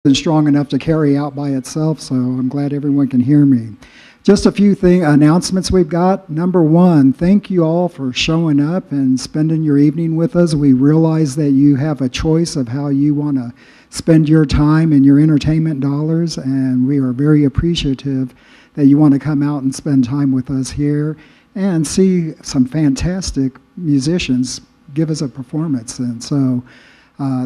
isn't strong enough to carry out by itself, so I'm glad everyone can hear me. Just a few announcements we've got. Number one, thank you all for showing up and spending your evening with us. We realize that you have a choice of how you want to spend your time and your entertainment dollars, and we are very appreciative that you want to come out and spend time with us here and see some fantastic musicians give us a performance. And so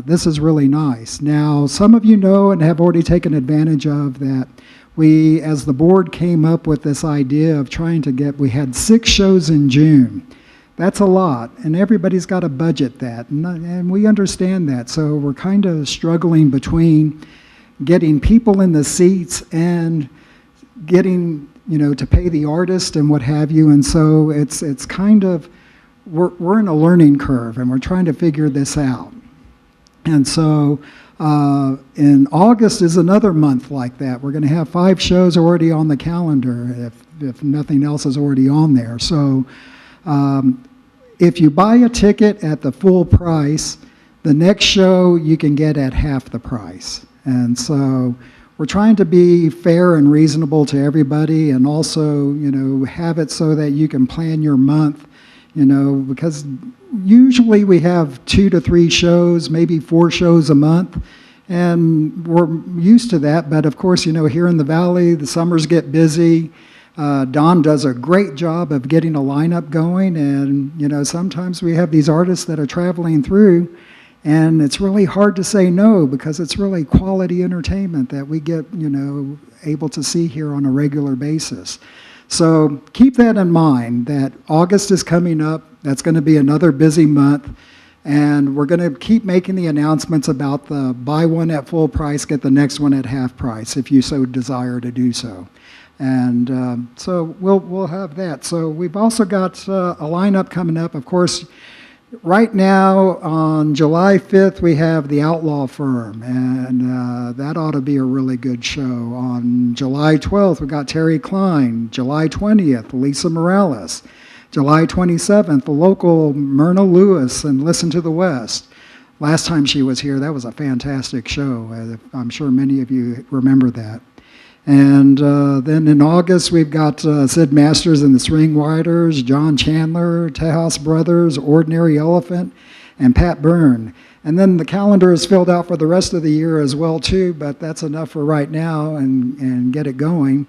this is really nice. Now, some of you know and have already taken advantage of that we, as the board, came up with this idea of trying to we had 6 shows in June. That's a lot, and everybody's got to budget that, and we understand that. So we're kind of struggling between getting people in the seats and getting, to pay the artist and what have you. And so it's kind of, we're in a learning curve, and we're trying to figure this out. And so in August is another month like that. We're going to have 5 shows already on the calendar if nothing else is already on there. So if you buy a ticket at the full price, the next show you can get at half the price. And so we're trying to be fair and reasonable to everybody, and also, have it so that you can plan your month, because usually we have 2 to 3 shows, maybe 4 shows a month, and we're used to that. But of course, here in the Valley, the summers get busy. Don does a great job of getting a lineup going, and sometimes we have these artists that are traveling through, and it's really hard to say no because it's really quality entertainment that we get, able to see here on a regular basis. So keep that in mind, that August is coming up. That's going to be another busy month. And we're going to keep making the announcements about the buy one at full price, get the next one at half price, if you so desire to do so. And so we'll have that. So we've also got a lineup coming up. Of course, right now on July 5th, we have The Outlaw Firm, and that ought to be a really good show. On July 12th, we got Terry Klein. July 20th, Lisa Morales. July 27th, the local Myrna Lewis and Listen to the West. Last time she was here, that was a fantastic show. I'm sure many of you remember that. And then in August, we've got Sid Masters and the Swing Riders, John Chandler, Tejas Brothers, Ordinary Elephant, and Pat Byrne. And then the calendar is filled out for the rest of the year as well, too, but that's enough for right now and get it going.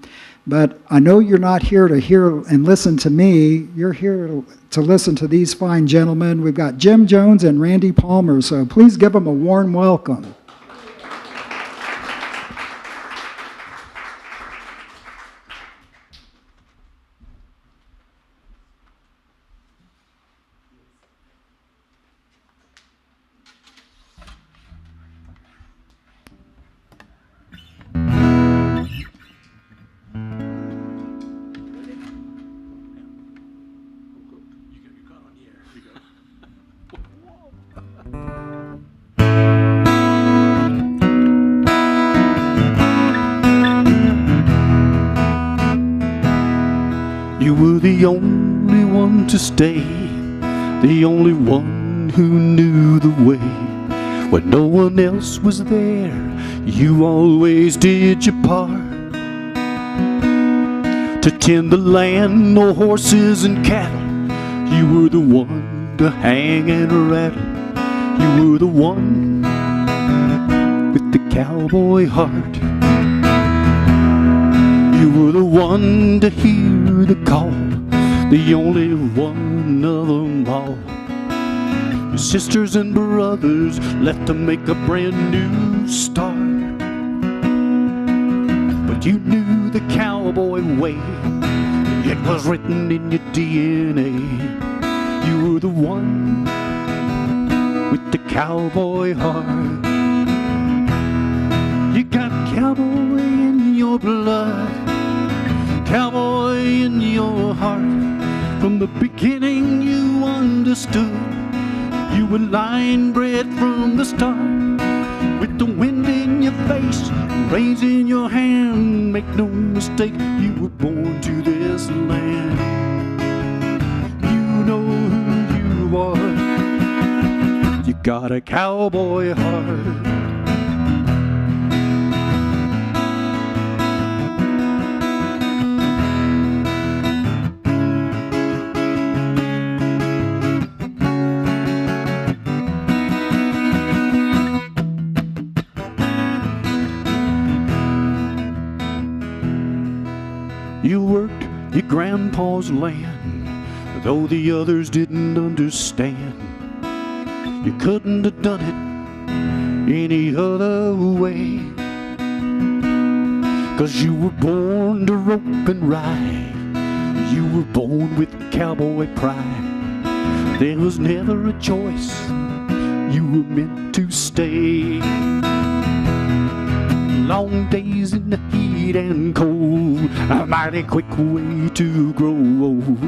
But I know you're not here to hear and listen to me. You're here to listen to these fine gentlemen. We've got Jim Jones and Randy Palmer, so please give them a warm welcome. You were the only one to stay, the only one who knew the way. When no one else was there, you always did your part. To tend the land, no horses and cattle, you were the one to hang and rattle. You were the one with the cowboy heart. You were the one to hear the call, the only one of them all. Your sisters and brothers left to make a brand new start, but you knew the cowboy way. It was written in your DNA. You were the one with the cowboy heart. You got cowboy in your blood, cowboy in your heart. From the beginning you understood. You were line bred from the start. With the wind in your face, raising your hand, make no mistake, you were born to this land. You know who you are. You got a cowboy heart. You worked your grandpa's land, though the others didn't understand. You couldn't have done it any other way, 'cause you were born to rope and ride. You were born with cowboy pride. There was never a choice. You were meant to stay. Long days in the heat and cold, a mighty quick way to grow old.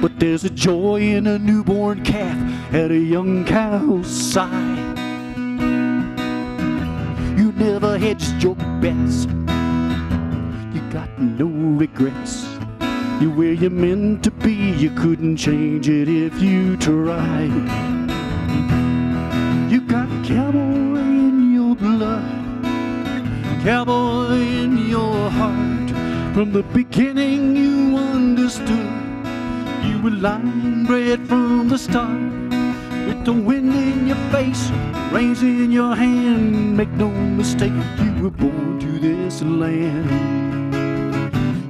But there's a joy in a newborn calf at a young cow's side. You never hedged your bets. You got no regrets. You're where you're meant to be. You couldn't change it if you tried. You got cowboy in your blood, cowboy in your heart. From the beginning you understood. You were line bred from the start. With the wind in your face, reins in your hand. Make no mistake, you were born to this land.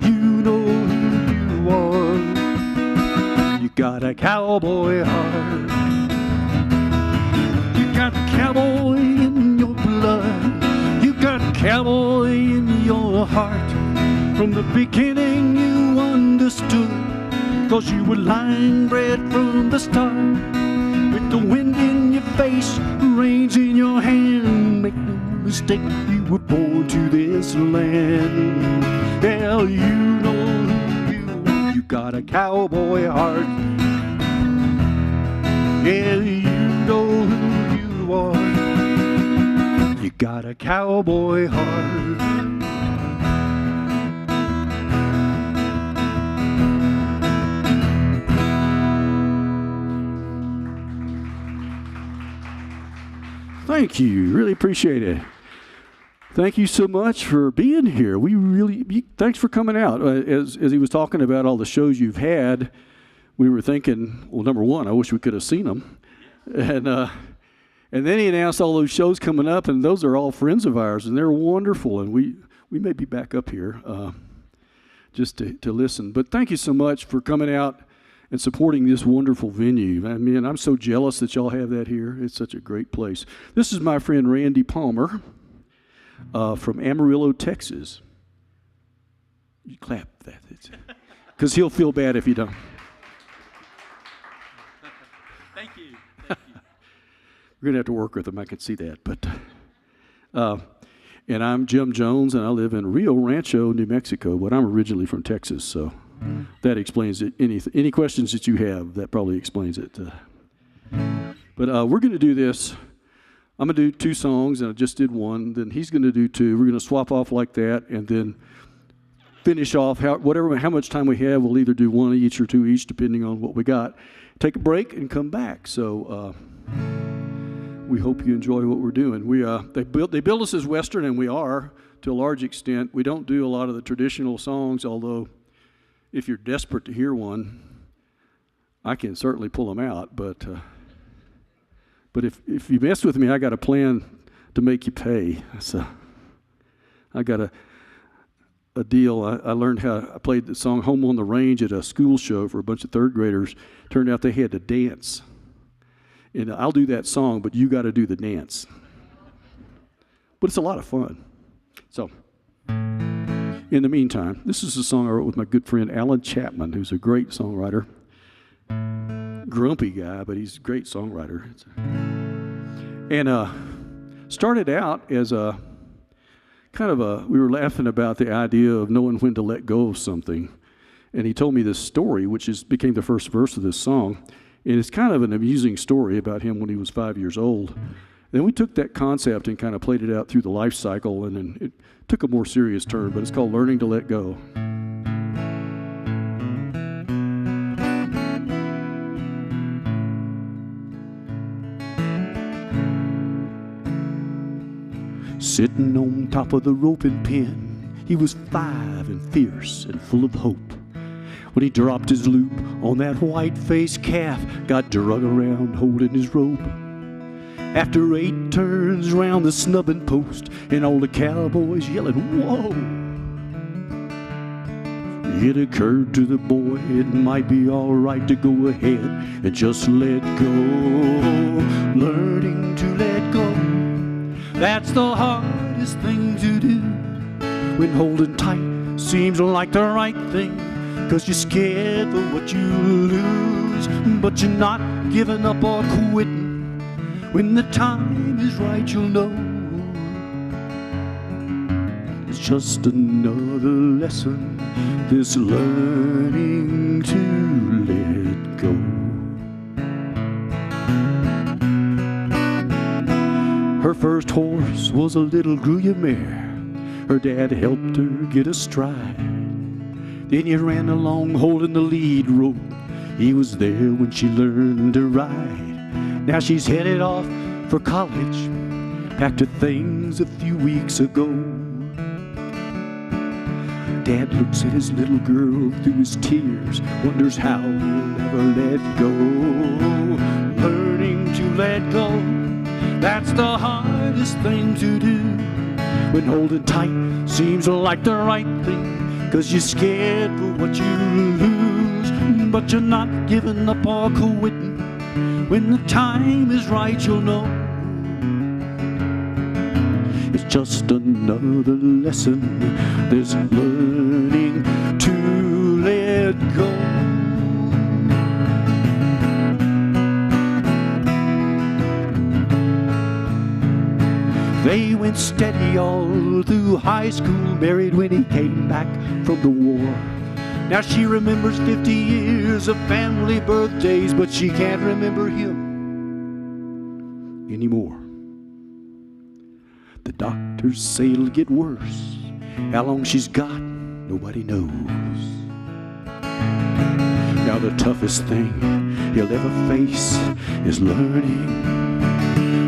You know who you are. You got a cowboy heart. You got cowboy in your blood. You got cowboy in your heart. From the beginning you understood, 'cause you were line bred from the start. With the wind in your face, reins in your hand. Make no mistake, you were born to this land. Hell, you know who you are. You got a cowboy heart. Yeah, you know who you are. You got a cowboy heart. Thank you. Really appreciate it. Thank you so much for being here. Thanks for coming out. As he was talking about all the shows you've had, we were thinking, well, number one, I wish we could have seen them. And then he announced all those shows coming up, and those are all friends of ours, and they're wonderful. And we may be back up here just to listen. But thank you so much for coming out and supporting this wonderful venue. I mean, I'm so jealous that y'all have that here. It's such a great place. This is my friend Randy Palmer from Amarillo, Texas. You clap that, because he'll feel bad if you don't. Thank you. We're gonna have to work with him. I can see that. But and I'm Jim Jones, and I live in Rio Rancho, New Mexico. But I'm originally from Texas, so that explains it. Any questions that you have, that probably explains it. But we're going to do this. I'm going to do 2 songs, and I just did one. Then he's going to do 2. We're going to swap off like that, and then finish off how much time we have. We'll either do 1 each or 2 each, depending on what we got. Take a break and come back. So we hope you enjoy what we're doing. They build us as Western, and we are to a large extent. We don't do a lot of the traditional songs, although if you're desperate to hear one, I can certainly pull them out. But if you mess with me, I got a plan to make you pay. So I got a deal. I learned how I played the song "Home on the Range" at a school show for a bunch of 3rd graders. Turned out they had to dance, and I'll do that song, but you got to do the dance. But it's a lot of fun. So. In the meantime, this is a song I wrote with my good friend Alan Chapman, who's a great songwriter. Grumpy guy, but he's a great songwriter. And started out as a kind of we were laughing about the idea of knowing when to let go of something. And he told me this story, which became the first verse of this song. And it's kind of an amusing story about him when he was 5 years old. Then we took that concept and kind of played it out through the life cycle, and then it took a more serious turn, but it's called Learning to Let Go. Sitting on top of the roping pen, he was 5 and fierce and full of hope. When he dropped his loop on that white-faced calf, got drug around holding his rope. After 8 turns round the snubbing post, and all the cowboys yelling, "Whoa!" It occurred to the boy it might be all right to go ahead and just let go. Learning to let go, that's the hardest thing to do. When holding tight seems like the right thing, 'cause you're scared for what you lose. But you're not giving up or quitting. When the time is right, you'll know. It's just another lesson, this learning to let go. Her first horse was a little Gruyere mare. Her dad helped her get astride. Then he ran along holding the lead rope. He was there when she learned to ride. Now she's headed off for college, back to things a few weeks ago. Dad looks at his little girl through his tears, wonders how he'll ever let go. Learning to let go, that's the hardest thing to do. When holding tight seems like the right thing, 'cause you're scared for what you lose. But you're not giving up or quitting. When the time is right, you'll know. It's just another lesson, this learning to let go. They went steady all through high school, married when he came back from the war. Now she remembers 50 years of family birthdays, but she can't remember him anymore. The doctors say it'll get worse. How long she's got, nobody knows. Now the toughest thing he'll ever face is learning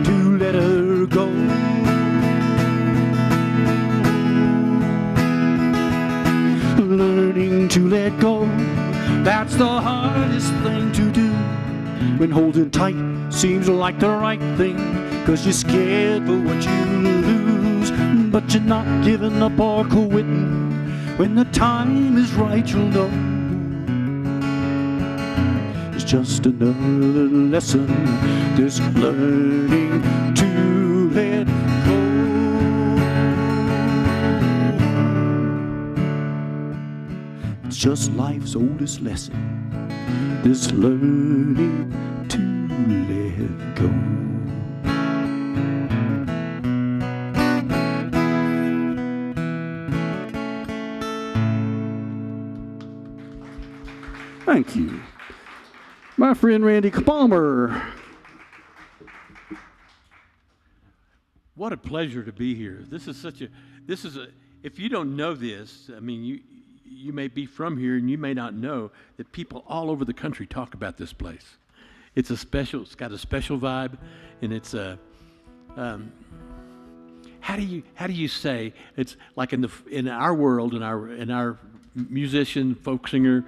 to let her go. Learning to let go, that's the hardest thing to do. When holding tight seems like the right thing, 'cause you're scared for what you lose. But you're not giving up or quitting. When the time is right, you'll know. It's just another lesson, this learning to let go. It's just life's oldest lesson, this learning to let go. Thank you. My friend Randy Palmer. What a pleasure to be here. This is if you don't know this, I mean, you may be from here and you may not know that people all over the country talk about this place. It's got a special vibe, and it's how do you say, it's like in our world, in our musician, folk singer,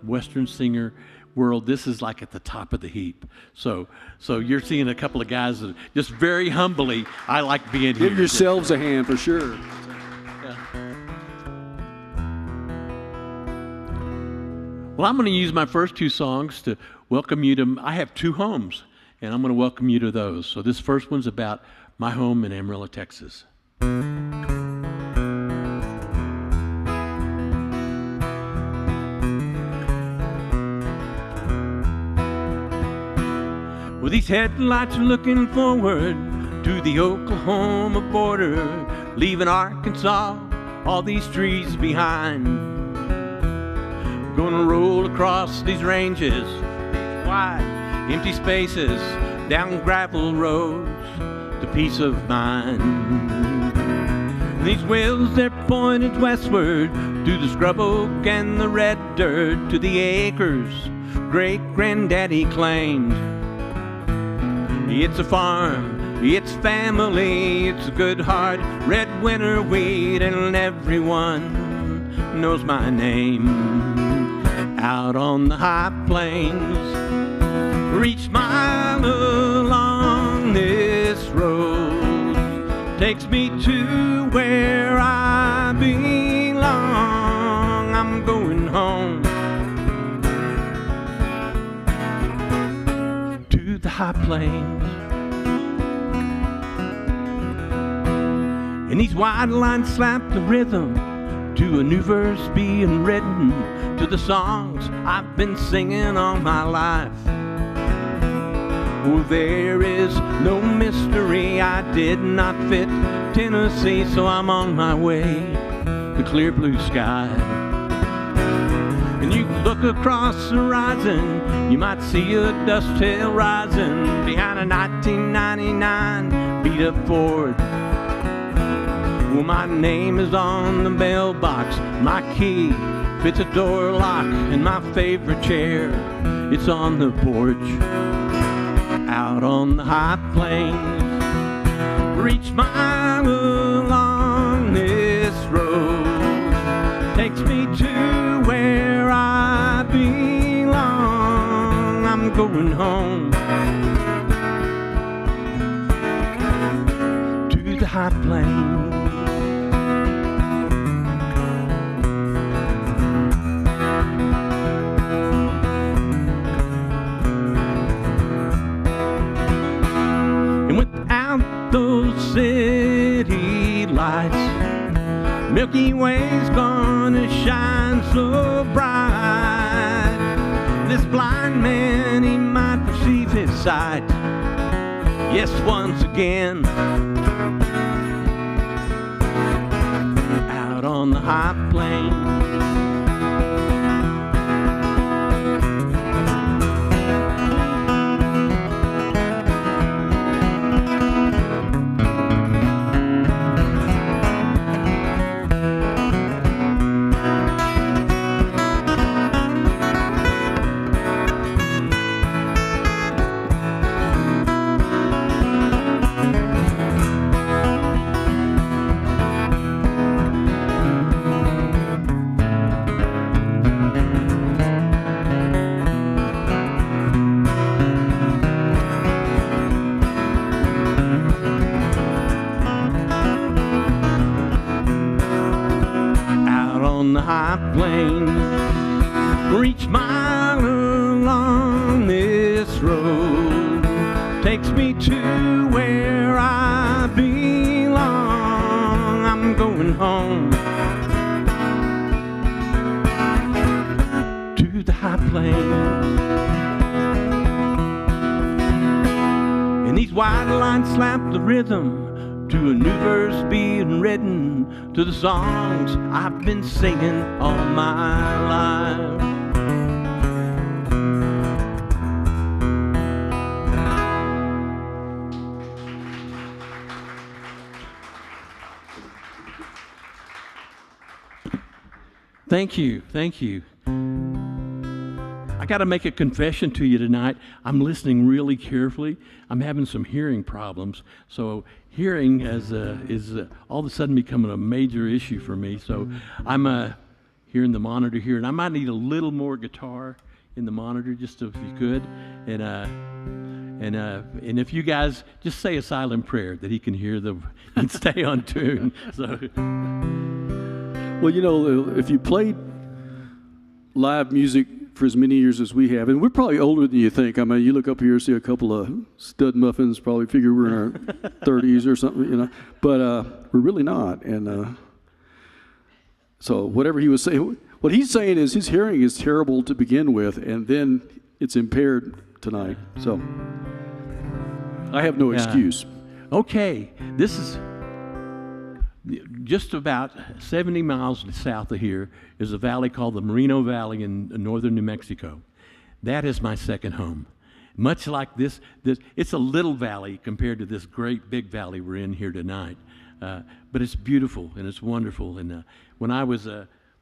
Western singer world, this is like at the top of the heap. So you're seeing a couple of guys that just very humbly, I like being here. Give yourselves a hand for sure. Yeah. Well, I'm going to use my first two songs to welcome you to, I have two homes, and I'm going to welcome you to those. So this first one's about my home in Amarillo, Texas. With these headlights looking forward to the Oklahoma border, leaving Arkansas, all these trees behind. Gonna roll across these ranges, wide, empty spaces, down gravel roads to peace of mind. These wheels, they're pointed westward to the scrub oak and the red dirt, to the acres great-granddaddy claimed. It's a farm, it's family, it's a good heart, red winter wheat, and everyone knows my name. Out on the high plains, for each mile along this road takes me to where I belong. I'm going high plains. And these wide lines slap the rhythm to a new verse being written to the songs I've been singing all my life. Oh, there is no mystery, I did not fit Tennessee, so I'm on my way to clear blue sky. And you look across the horizon, you might see a dust tail rising behind a 1999 beat-up Ford. Well, my name is on the bell box, my key fits a door lock, and my favorite chair, it's on the porch. Out on the high plains, for each mile along this road takes me to where I belong. I'm going home to the high plains. Those city lights, Milky Way's gonna shine so bright. This blind man, he might perceive his sight. Yes, once again, out on the high plains. High plains, for each mile along this road takes me to where I belong. I'm going home to the high plains. And these wide lines slap the rhythm to a new verse being written to the songs I've been singing all my life. Thank you, thank you. I got to make a confession to you tonight. I'm listening really carefully. I'm having some hearing problems, so hearing is all of a sudden becoming a major issue for me. So I'm hearing the monitor here, and I might need a little more guitar in the monitor, just if you could. And if you guys just say a silent prayer that he can hear and stay on tune. So, well, you know, if you played live music for as many years as we have, and we're probably older than you think. I mean, you look up here, see a couple of stud muffins, probably figure we're in our 30s or something, you know. But we're really not. And so whatever he was saying, what he's saying is his hearing is terrible to begin with, and then it's impaired tonight. So I have no excuse. Okay, this is just about 70 miles south of here is a valley called the Merino Valley in northern New Mexico. That is my second home. Much like this it's a little valley compared to this great big valley we're in here tonight. But it's beautiful and it's wonderful. And when I was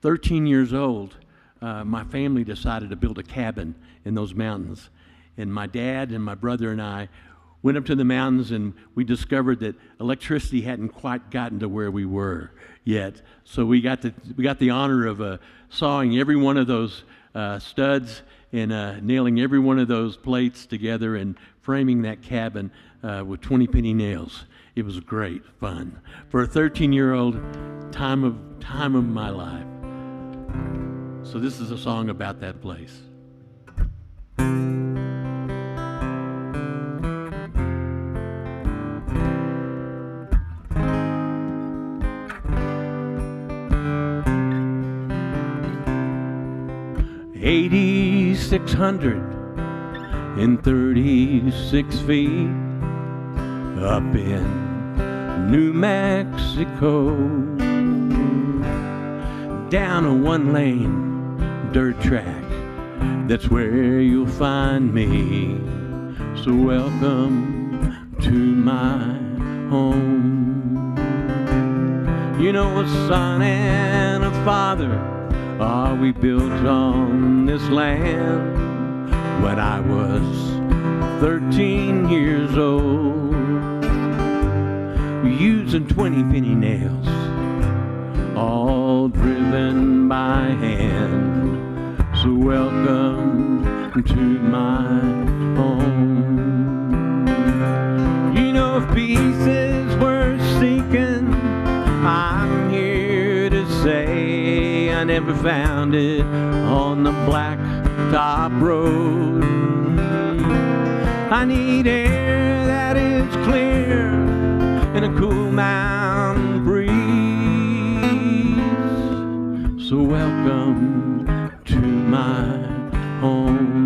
13 years old, my family decided to build a cabin in those mountains. And my dad and my brother and I went up to the mountains, and we discovered that electricity hadn't quite gotten to where we were yet. So we got the honor of sawing every one of those studs and nailing every one of those plates together and framing that cabin with 20-penny nails. It was great fun for a 13-year-old. Time of my life. So this is a song about that place. 8,636 feet up in New Mexico, down a one-lane dirt track, that's where you'll find me. So welcome to my home. You know, a son and a father, we built on this land when I was 13 years old, using 20-penny nails, all driven by hand. So welcome to my home. You know, if peace is worth seeking, I'm here to say I never found it on the blacktop road. I need air that is clear and a cool mountain breeze. So welcome to my home.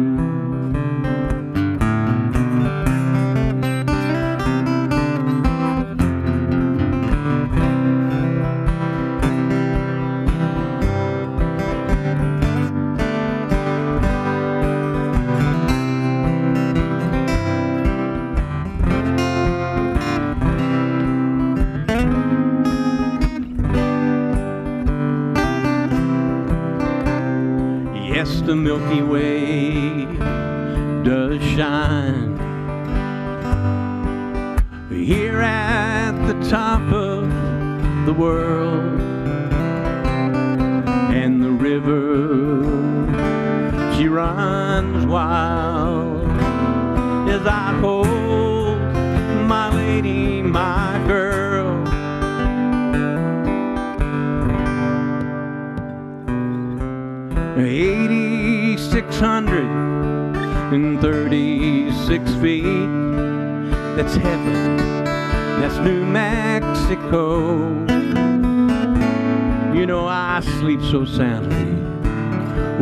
Yes, the Milky Way does shine here at the top of the world, and the river, she runs wild as I hold my lady, my girl. 8,636 feet, that's heaven, that's New Mexico. You know, I sleep so soundly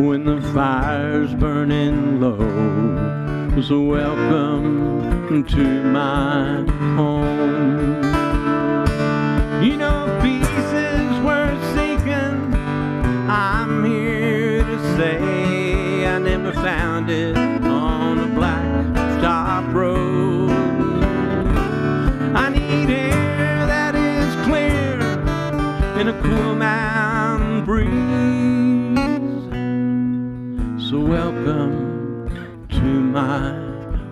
when the fire's burning low. So welcome to my home. You know, peace is worth seeking, I'm here to say I never found it on a blacktop road. I need air that is clear and a cool mountain breeze. So welcome to my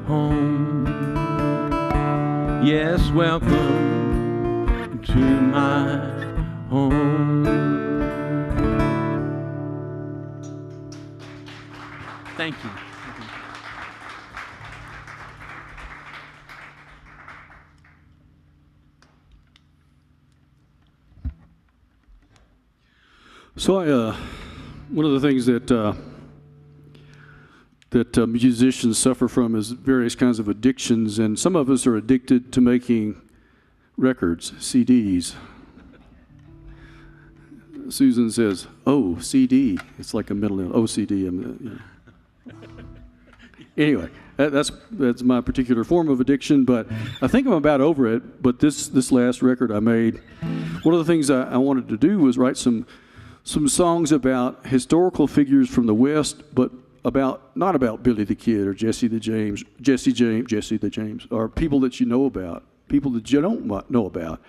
home. Yes, welcome to my home. Thank you. So one of the things that musicians suffer from is various kinds of addictions, and some of us are addicted to making records, CDs. Susan says, "Oh, CD." It's like a middle OCD. Anyway, that's my particular form of addiction, but I think I'm about over it. But this last record I made, one of the things I wanted to do was write some songs about historical figures from the West, but not about Billy the Kid or Jesse the James, or people that you know about, people that you don't know about.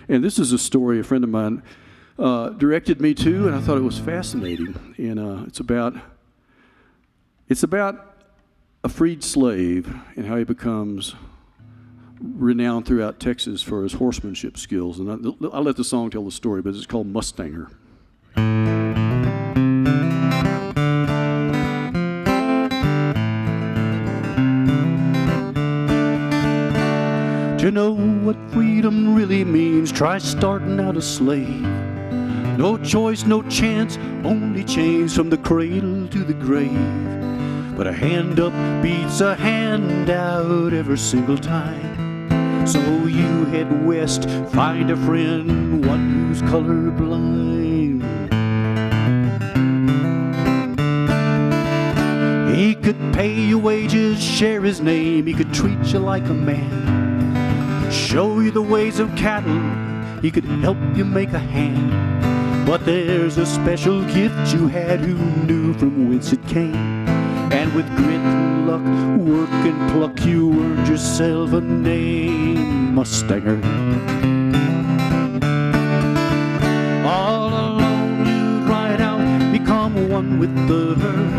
And this is a story a friend of mine directed me to, and I thought it was fascinating. And it's about a freed slave and how he becomes renowned throughout Texas for his horsemanship skills. And I'll let the song tell the story, but it's called Mustanger. To know what freedom really means, try starting out a slave. No choice, no chance, only chains from the cradle to the grave. But a hand up beats a hand out every single time. So you head west, find a friend, one who's colorblind. could pay you wages, share his name, he could treat you like a man, show you the ways of cattle, he could help you make a hand. But there's a special gift you had, who knew from whence it came? And with grit, luck, work, and pluck, you earned yourself a name, Mustanger. All alone you'd ride out, become one with the herd.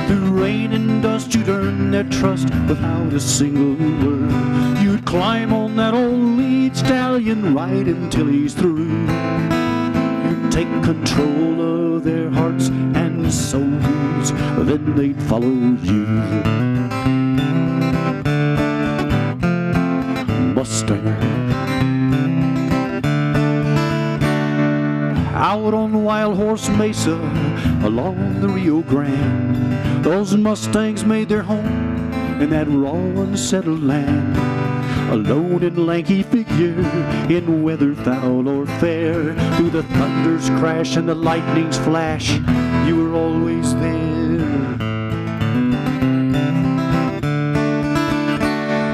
Through rain and dust you'd earn their trust without a single word. You'd climb on that old lead stallion, ride until he's through. You'd take control of their hearts and souls, then they'd follow you. Mustanger. Out on Wild Horse Mesa, along the Rio Grande, those Mustangs made their home in that raw, unsettled land. A lone and lanky figure in weather foul or fair, through the thunder's crash and the lightning's flash, you were always there.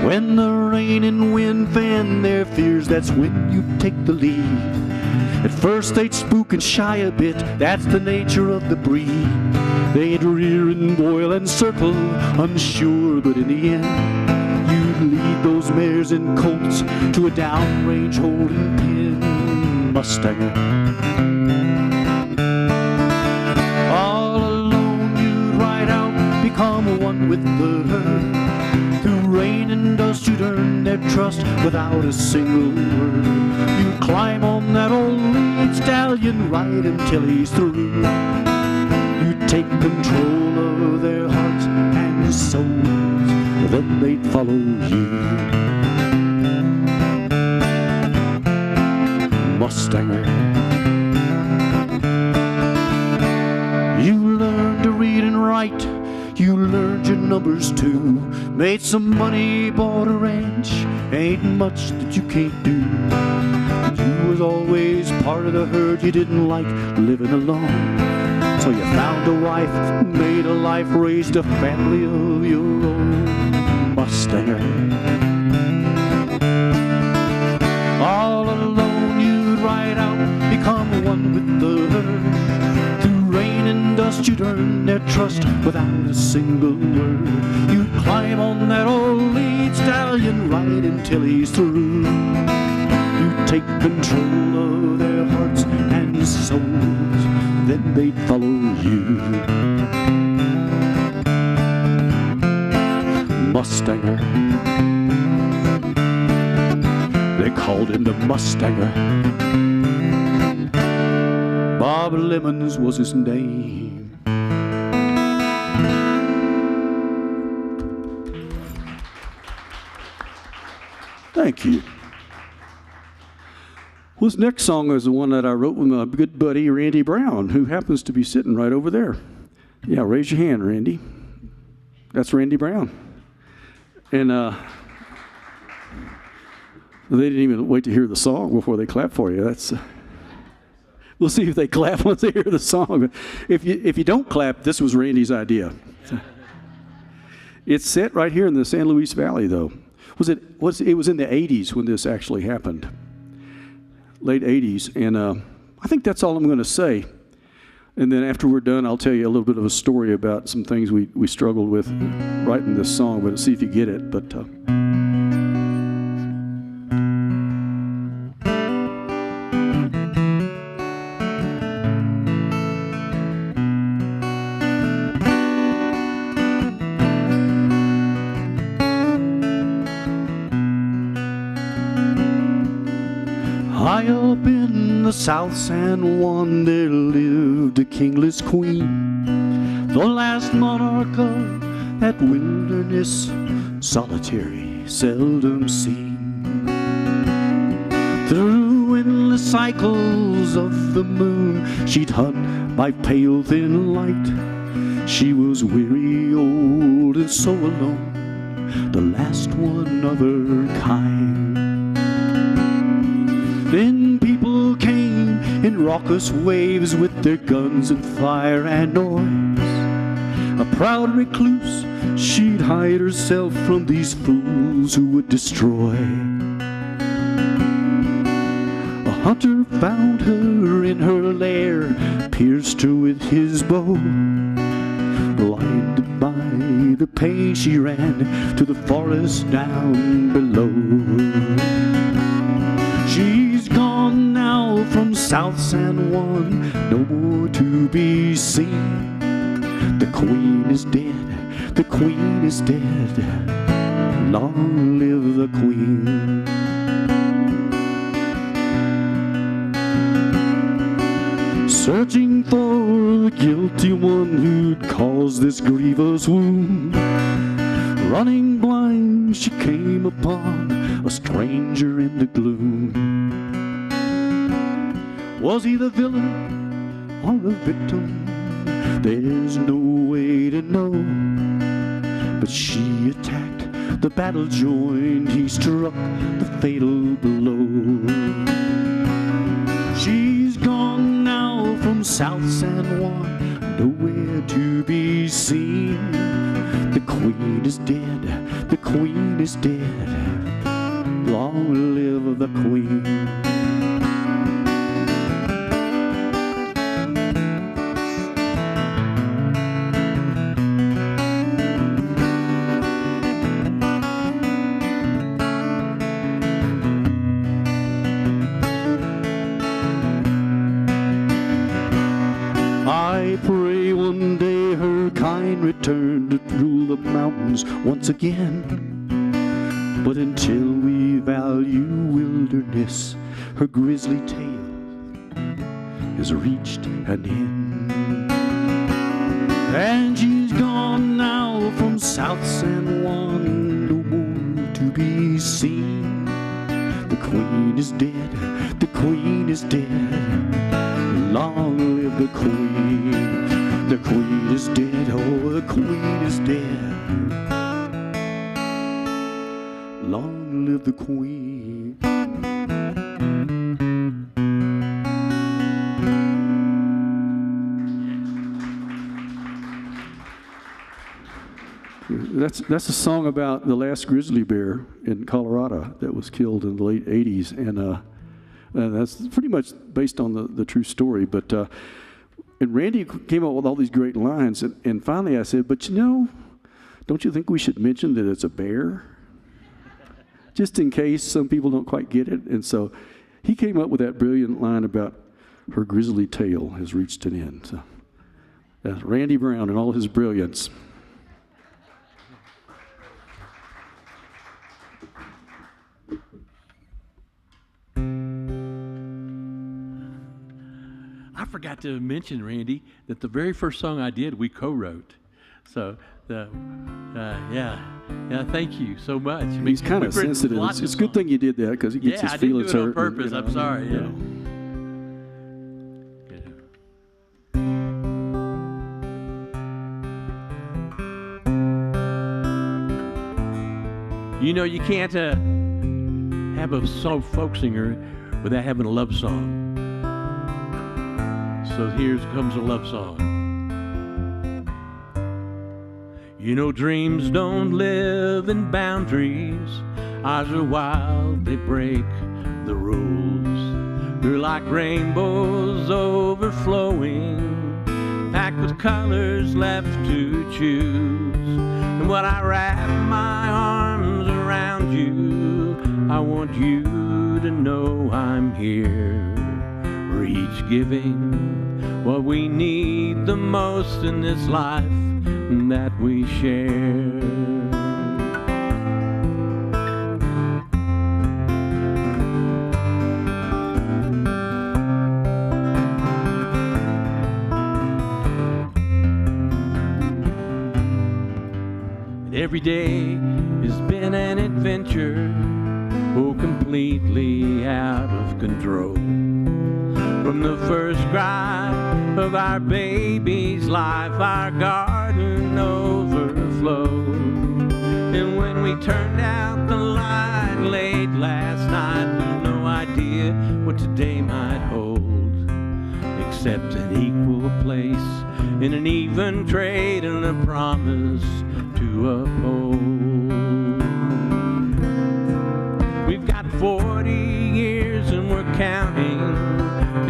When the rain and wind fan their fears, that's when you take the lead. At first they'd spook and shy a bit, that's the nature of the breed. They'd rear and boil and circle, unsure, but in the end, you'd lead those mares and colts to a downrange holding pin, Mustanger. All alone you'd ride out, become one with the herd. Through rain and dust you'd earn their trust without a single word. You'd climb on that old lead stallion, ride until he's through. You'd take control of their hearts and souls, then they'd follow you. Mustanger. You learned to read and write, you learned your numbers too. Made some money, bought a ranch, ain't much that you can't do. But you was always part of the herd, you didn't like living alone. So you found a wife, made a life, raised a family of your own, Mustanger. All alone you'd ride out, become one with the herd. Through rain and dust you'd earn their trust without a single word. You'd climb on that old lead stallion, ride until he's through. You'd take control of their hearts and souls, then they'd follow you. Mustanger. They called him the Mustanger. Bob Lemons was his name. Thank you. Well, this next song is the one that I wrote with my good buddy Randy Brown, who happens to be sitting right over there. Yeah, raise your hand, Randy. That's Randy Brown. And they didn't even wait to hear the song before they clap for you. That's we'll see if they clap once they hear the song. If you don't clap, this was Randy's idea. It's set right here in the San Luis Valley, though. It was in the 80s when this actually happened. Late 80s, and I think that's all I'm going to say. And then after we're done, I'll tell you a little bit of a story about some things we struggled with writing this song, but see if you get it. But high up in the South San Juan there lived a kingless queen, the last monarch of that wilderness, solitary, seldom seen. Through endless cycles of the moon she'd hunt by pale thin light. She was weary, old, and so alone, the last one of her kind. Then people came in raucous waves with their guns and fire and noise. A proud recluse, she'd hide herself from these fools who would destroy. A hunter found her in her lair, pierced her with his bow. Blinded by the pain, she ran to the forest down below. She's gone now from South San Juan, no more to be seen. The queen is dead, the queen is dead, long live the queen. Searching for the guilty one who'd caused this grievous wound. Running blind, she came upon a stranger in the gloom. Was he the villain or the victim? There's no way to know. But she attacked, the battle joined, he struck the fatal blow. She's gone now from South San Juan, nowhere to be seen. The queen is dead, the queen is dead, long live the queen. I pray one day her kind return to rule the mountains once again. But until we value wilderness, her grisly tale has reached an end. And she's gone now from South San Juan, no more to be seen. The queen is dead, the queen is dead, long live the queen. The queen is dead, oh, the queen is dead, long live the queen. That's a song about the last grizzly bear in Colorado that was killed in the late 80s, and that's pretty much based on the true story. But and Randy came up with all these great lines, and finally I said, but don't you think we should mention that it's a bear? Just in case some people don't quite get it. And so he came up with that brilliant line about her grisly tail has reached an end. So that's Randy Brown and all his brilliance. I forgot to mention, Randy, that the very first song I did, we co-wrote. So, yeah, thank you so much. He's kind of sensitive. It's a good thing you did that because he gets his feelings hurt. Yeah, I didn't do it on purpose. I'm sorry. Yeah. You know, you can't have a folk singer without having a love song. So here comes a love song. You know, dreams don't live in boundaries. Ours are wild, they break the rules. They're like rainbows overflowing, packed with colors left to choose. And when I wrap my arms around you, I want you to know I'm here. We're each giving what we need the most in this life that we share. And every day has been an adventure, oh, completely out of control. From the first cry of our baby's life, our garden overflowed. And when we turned out the light late last night, there's no idea what today might hold, except an equal place in an even trade and a promise to uphold. We've got 40 years and we're counting,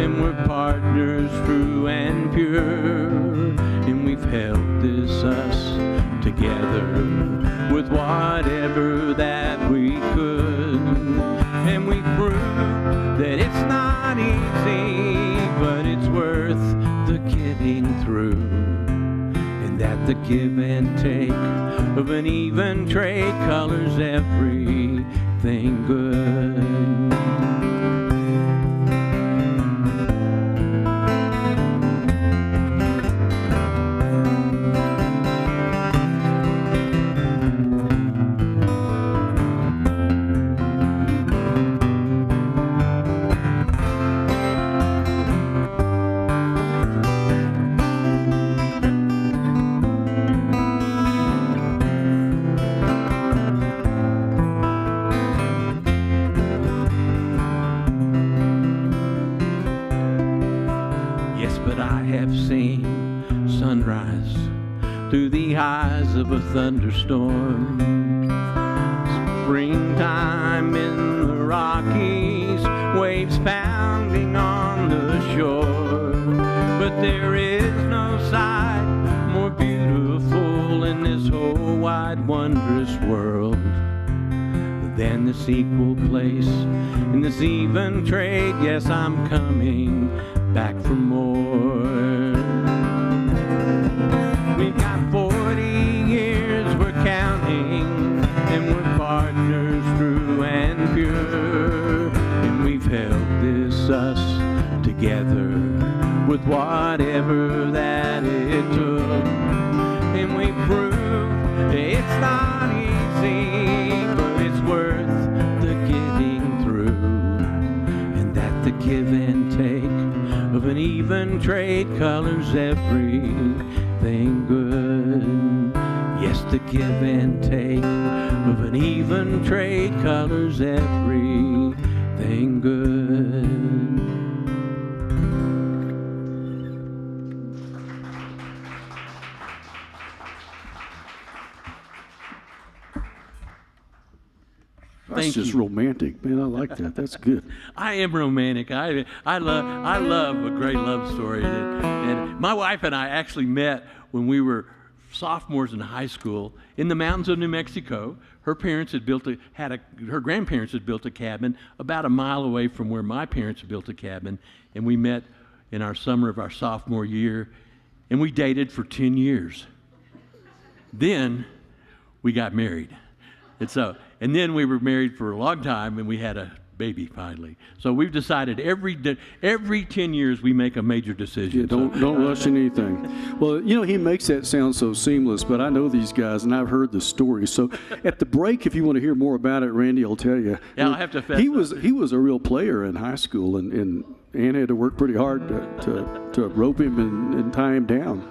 and we're partners true and pure, and we've held this us together with whatever that we could, and we proved that it's not easy, but it's worth the getting through, and that the give and take of an even trade colors everything good. Through the eyes of a thunderstorm, springtime in the Rockies, waves pounding on the shore. But there is no sight more beautiful in this whole wide wondrous world than this equal place in this even trade. Yes, I'm coming back for more. We've got 40 years, we're counting, and we're partners true and pure, and we've held this us together with whatever that it took, and we proved it's not easy, but it's worth the getting through, and that the give and take of an even trade colors everything good. Yes, the give and take of an even trade colors everything good. That's just romantic, man. I like that. That's good. I am romantic. I love a great love story. And my wife and I actually met when we were sophomores in high school in the mountains of New Mexico. Her parents had her grandparents had built a cabin about a mile away from where my parents had built a cabin, and we met in our summer of our sophomore year, and we dated for 10 years. Then we got married. And then we were married for a long time, and we had a baby finally. So we've decided every 10 years we make a major decision. Yeah, don't rush anything. Well, you know, he makes that sound so seamless, but I know these guys, and I've heard the story. So at the break, if you want to hear more about it, Randy will tell you. Yeah, I'll have to fess he was a real player in high school, and Ann had to work pretty hard to rope him and tie him down.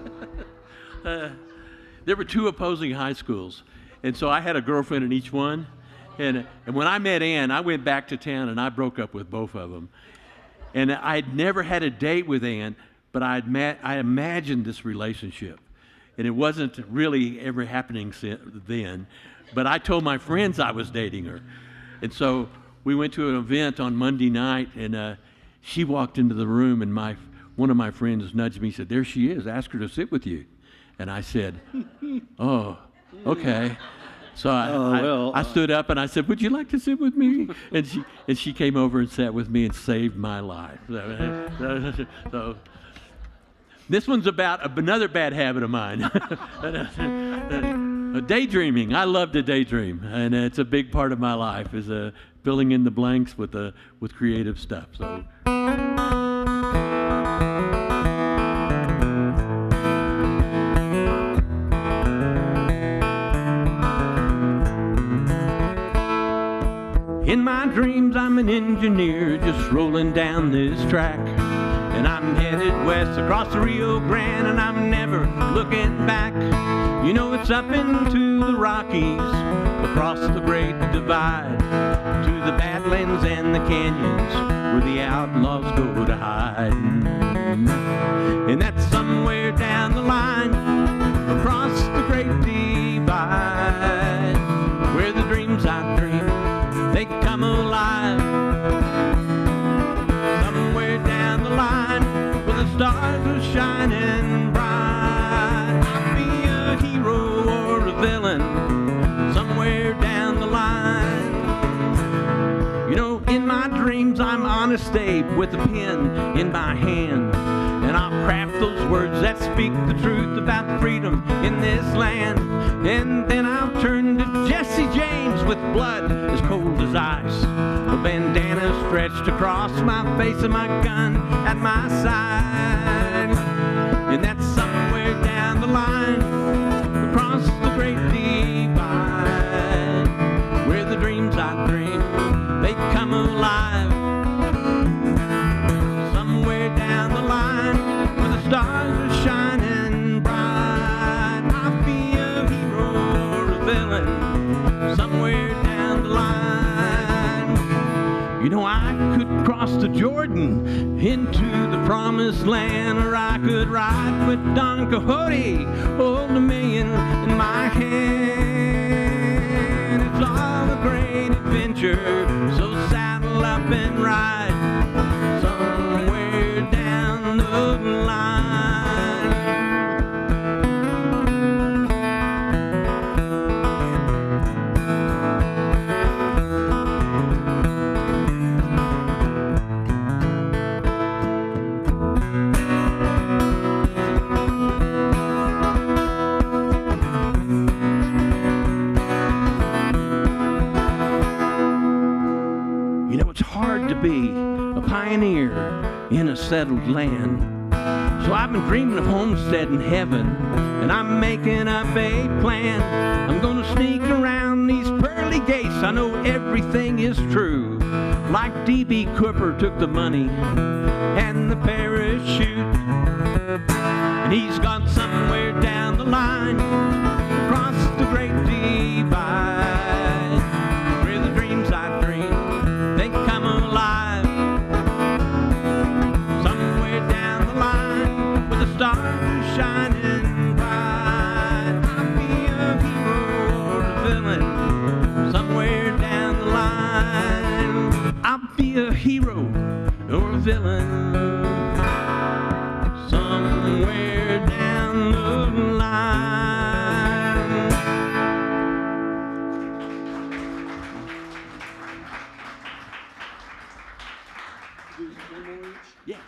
There were 2 opposing high schools, and so I had a girlfriend in each one. And when I met Ann, I went back to town and I broke up with both of them. And I'd never had a date with Ann, but I imagined this relationship. And it wasn't really ever happening then. But I told my friends I was dating her. And so we went to an event on Monday night, and she walked into the room, and one of my friends nudged me and said, "There she is, ask her to sit with you." And I said, "Oh, okay." So I stood up and I said, "Would you like to sit with me?" And she came over and sat with me and saved my life. So this one's about another bad habit of mine. Daydreaming. I love to daydream, and it's a big part of my life, is filling in the blanks with creative stuff. So. In my dreams, I'm an engineer just rolling down this track. And I'm headed west across the Rio Grande, and I'm never looking back. You know it's up into the Rockies, across the Great Divide, to the Badlands and the canyons, where the outlaws go to hide. And that's somewhere down the line. babe with a pen in my hand. And I'll craft those words that speak the truth about freedom in this land. And then I'll turn to Jesse James with blood as cold as ice, a bandana stretched across my face and my gun at my side. And that's somewhere down the line, across the great divide, where the dreams I dream, they come alive. Somewhere down the line, where the stars are shining bright, I'll be a hero or a villain, somewhere down the line. You know, I could cross the Jordan into the promised land, or I could ride with Don Quixote, hold $1 million in my hand. It's all a great adventure, so saddle up and ride somewhere down the line. To be a pioneer in a settled land. So I've been dreaming of homestead in heaven, and I'm making up a plan. I'm gonna sneak around these pearly gates, I know everything is true. Like D.B. Cooper took the money and the parachute, and he's gone somewhere down the line, across the great divide, where the dreams I dream, they come alive. Somewhere down the line, where the stars are shining bright, I'll be a hero or a villain. Somewhere down the line, I'll be a hero or a villain. Somewhere down the line. Yes.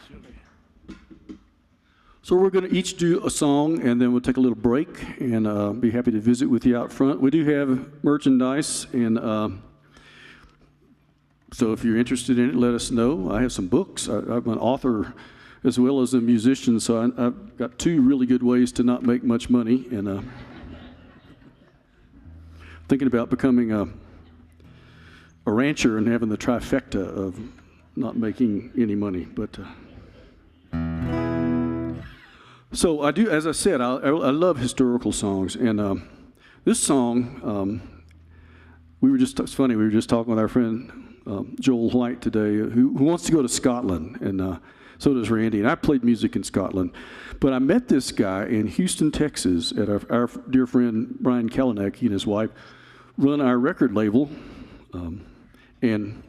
So we're going to each do a song, and then we'll take a little break, and be happy to visit with you out front. We do have merchandise, and so if you're interested in it, let us know. I have some books. I'm an author as well as a musician, so I've got two really good ways to not make much money, and thinking about becoming a rancher and having the trifecta of not making any money, but so I do. As I said, I love historical songs, and this song, it's funny. We were just talking with our friend Joel White today, who wants to go to Scotland, and so does Randy. And I played music in Scotland, but I met this guy in Houston, Texas, at our dear friend Brian Kalanick. He and his wife run our record label, and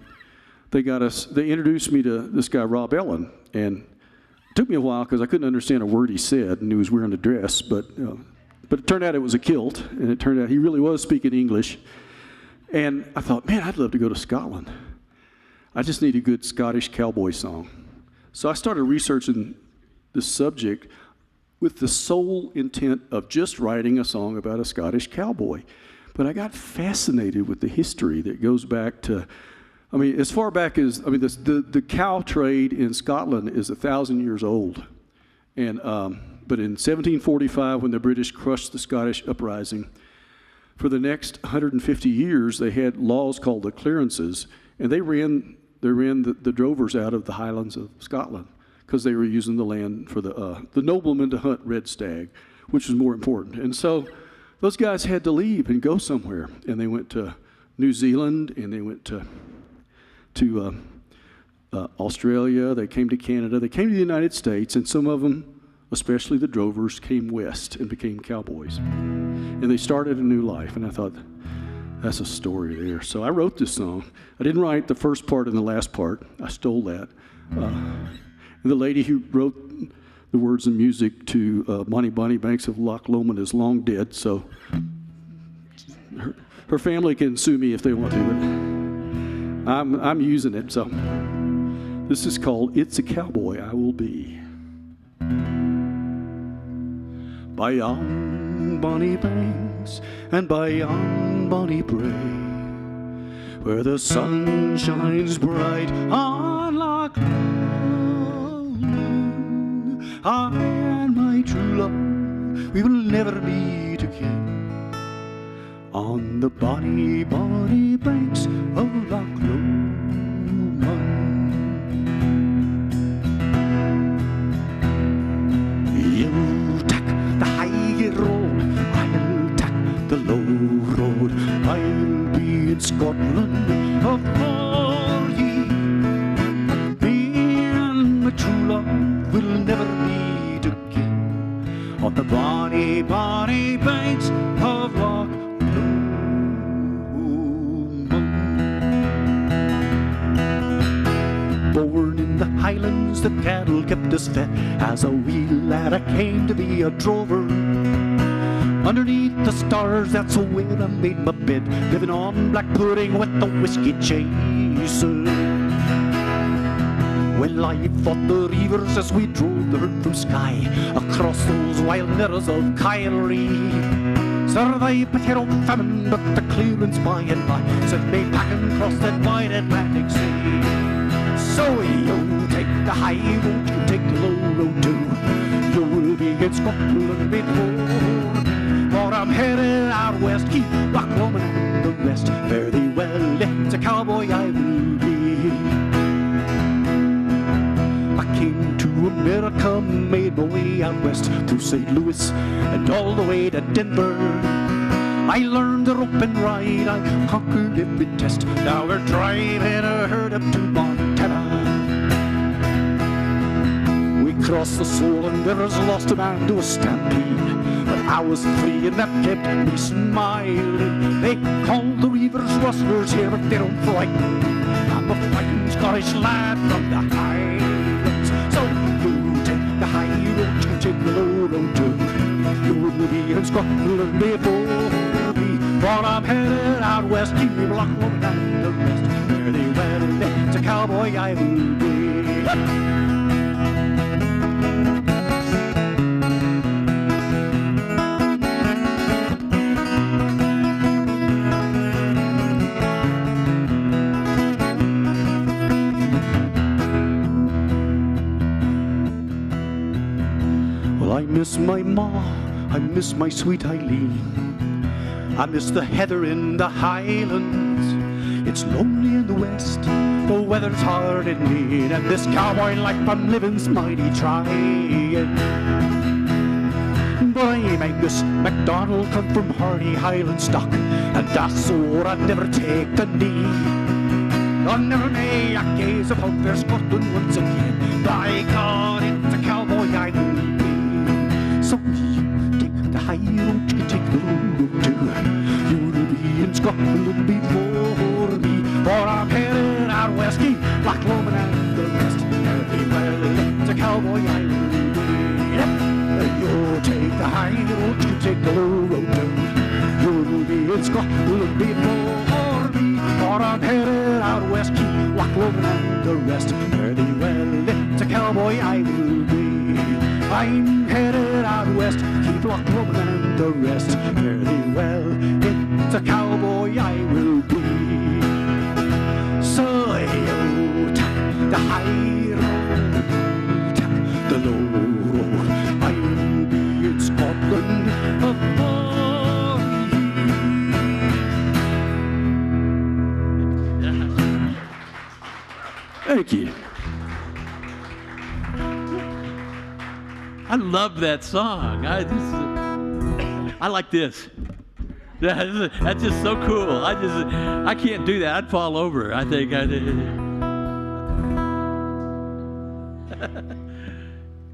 they introduced me to this guy, Rob Ellen, and it took me a while because I couldn't understand a word he said, and he was wearing a dress, but it turned out it was a kilt, and it turned out he really was speaking English. And I thought, man, I'd love to go to Scotland. I just need a good Scottish cowboy song. So I started researching the subject with the sole intent of just writing a song about a Scottish cowboy. But I got fascinated with the history that goes back to, as far back as, the cow trade in Scotland is 1,000 years old. And, but in 1745, when the British crushed the Scottish uprising, for the next 150 years, they had laws called the clearances, and they ran the drovers out of the Highlands of Scotland because they were using the land for the noblemen to hunt red stag, which was more important. And so those guys had to leave and go somewhere, and they went to New Zealand, and they went to Australia, they came to Canada, they came to the United States, and some of them, especially the drovers, came west and became cowboys. And they started a new life, and I thought, that's a story there. So I wrote this song. I didn't write the first part and the last part. I stole that. And the lady who wrote the words and music to Bonnie Banks of Loch Lomond is long dead, so her family can sue me if they want to, but I'm using it. So This is called It's a Cowboy I Will Be. By yon bonny banks and by yon bonny brae, where the sun shines bright on Loch Lomond, I and my true love, we will never meet again on the bonny, bonny banks of Loch Lomond. You take the high road, I'll take the low road. I'll be in Scotland afore ye. Me and my true love will never meet again on the bonny, bonny banks of Loch Lomond. Born in the Highlands, the cattle kept us fed. As a wee lad I came to be a drover. Underneath the stars, that's where I made my bed, living on black pudding with the whiskey chaser. Well, I fought the reivers as we drove the herd from Skye across those wild meadows of Kyrie. Survived potato famine, but the clearance by and by sent me packing across that wide Atlantic Sea. So you take the high road, you take the low road too. You will be in Scotland before. For I'm headed out west, keep Loch Lomond and the rest. Fare thee well, it's a cowboy I will be. I came to America, made my way out west through St. Louis and all the way to Denver. I learned to rope and ride, I conquered every test. Now we're driving a herd up to Montana. We crossed the Swollen Rivers, lost a man to a stampede. But I was free and that kept me smiling. They call the reivers rustlers here, but they don't frighten. I'm a fighting Scottish lad from the Highlands. So you take the high road, you take the low road too. You will be in Scotland before me. For I'm headed out west, keep Loch Lomond and the rest. Fare thee well, it's a cowboy I will be. I miss my ma, I miss my sweet Eileen. I miss the heather in the Highlands. It's lonely in the west, the weather's hard and mean, and this cowboy life I'm living's mighty trying. But I'm Angus MacDonald, come from hardy Highland stock, and that's so I'd never take the knee. Oh, never may I gaze upon fair Scotland once again. By God, it's a cowboy I will be. So you take the high road, you take the low road too. You'll be in Scotland before me. For I'm headed out west, keep Loch Lomond and the rest. Very well, it's a cowboy I will be. You take the high road, you take the low road too. You'll be in Scotland before me. For I'm headed out west, keep Loch Lomond and the rest. Very well, it's a cowboy I will be. I'm headed out west, keep Loch Lomond and the rest. Fare thee well, it's a cowboy I will be. So you take the high road, take the low road. I'll be in Scotland before ye. Thank you. I love that song. I like this. That's just so cool. I can't do that. I'd fall over. I think I did.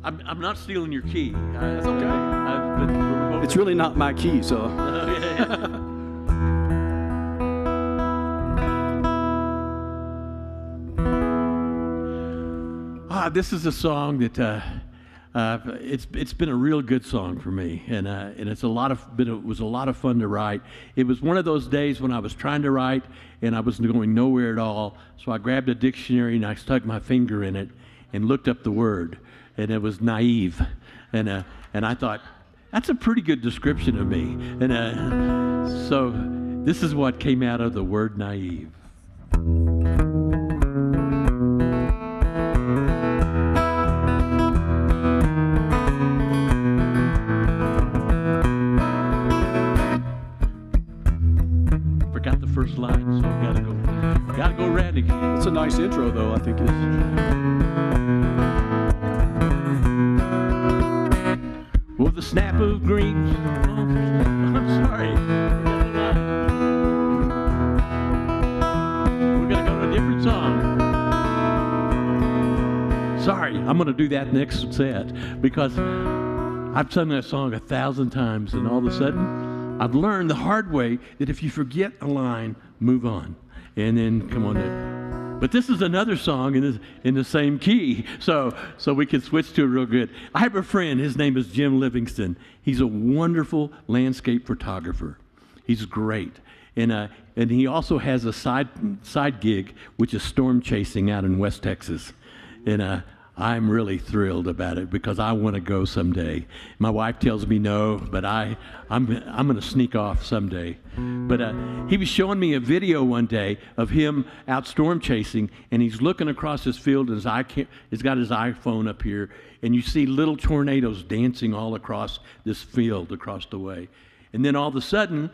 I'm not stealing your key. That's okay. It's really not my key, so. This is a song that It's been a real good song for me, and it was a lot of fun to write. It was one of those days when I was trying to write and I was going nowhere at all. So I grabbed a dictionary and I stuck my finger in it and looked up the word, and it was naive, and I thought that's a pretty good description of me, and so this is what came out of the word naive. Forgot the first line, so gotta go around again. It's a nice intro, though, I think. Well, the snap of green. Oh, I'm sorry. We're gonna go to a different song. Sorry, I'm gonna do that next set because I've sung that song 1,000 times, and all of a sudden, I've learned the hard way that if you forget a line, move on, and then come on there. But this is another song in the same key, so we can switch to it real good. I have a friend, his name is Jim Livingston. He's a wonderful landscape photographer. He's great. And he also has a side gig, which is storm chasing out in West Texas. And I'm really thrilled about it because I want to go someday. My wife tells me no, but I'm going to sneak off someday. But he was showing me a video one day of him out storm chasing, and he's looking across his field, and he's got his iPhone up here, and you see little tornadoes dancing all across this field across the way. And then all of a sudden,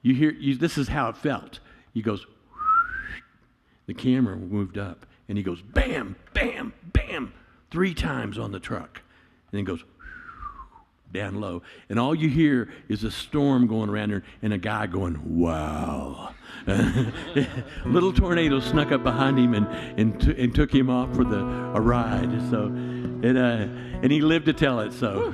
you hear, this is how it felt. He goes, the camera moved up, and he goes, bam, bam, bam, 3 times on the truck. And then goes down low. And all you hear is a storm going around there and a guy going, wow. Little tornado snuck up behind him and took him off for a ride. So, and he lived to tell it. So.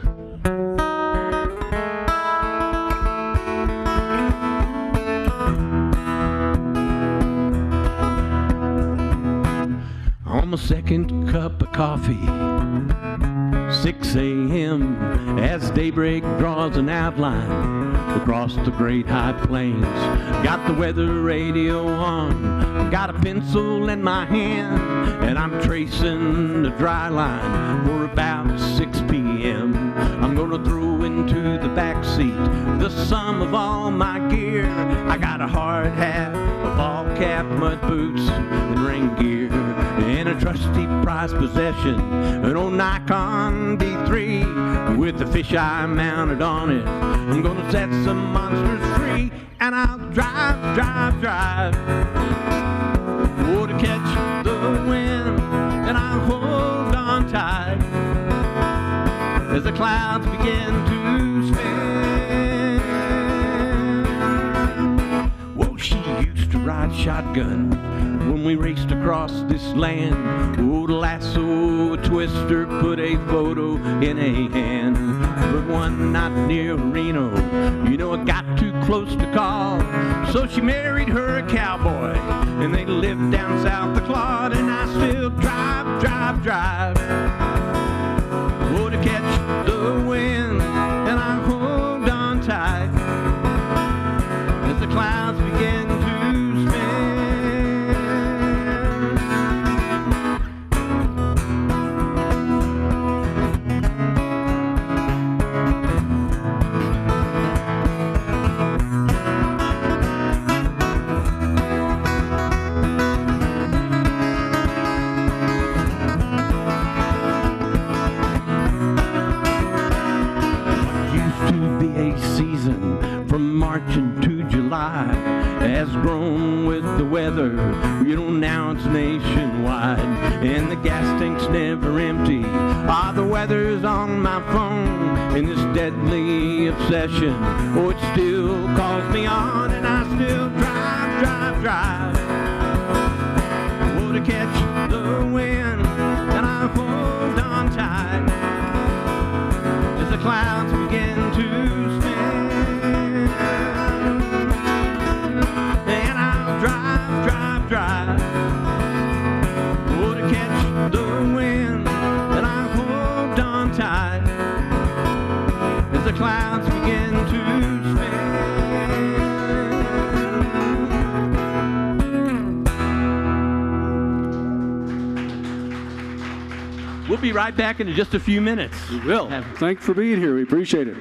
On my second cup of coffee, 6 a.m. as daybreak draws an outline across the great high plains. Got the weather radio on, got a pencil in my hand, and I'm tracing the dry line for about 6 p.m. I'm gonna throw into the back seat the sum of all my gear. I got a hard hat, a ball cap, mud boots, and rain gear, and a trusty prized possession, an old Nikon D3 with the fisheye mounted on it. I'm gonna set some monsters free, and I'll drive oh, to catch the wind, and I'll hold on tight as the clouds begin to spin. Whoa, she used to ride shotgun when we raced across this land. Oh, the lasso, a twister, put a photo in a hand. But one night near Reno, you know, I got too close to call. So she married her a cowboy, and they lived down south of Claude. And I still drive oh, to catch the wind, and I hold on tight as the clouds begin to spin. Marching to July has grown with the weather. You know, now it's nationwide, and the gas tank's never empty. Ah, the weather's on my phone in this deadly obsession. Oh, it still calls me on, and I still drive oh, to catch the wind, and I hold on tight as the clouds begin to spin. And I'll drive oh, to catch the wind, and I hold on tight clouds begin to spin. We'll be right back in just a few minutes. We will. Thanks for being here. We appreciate it.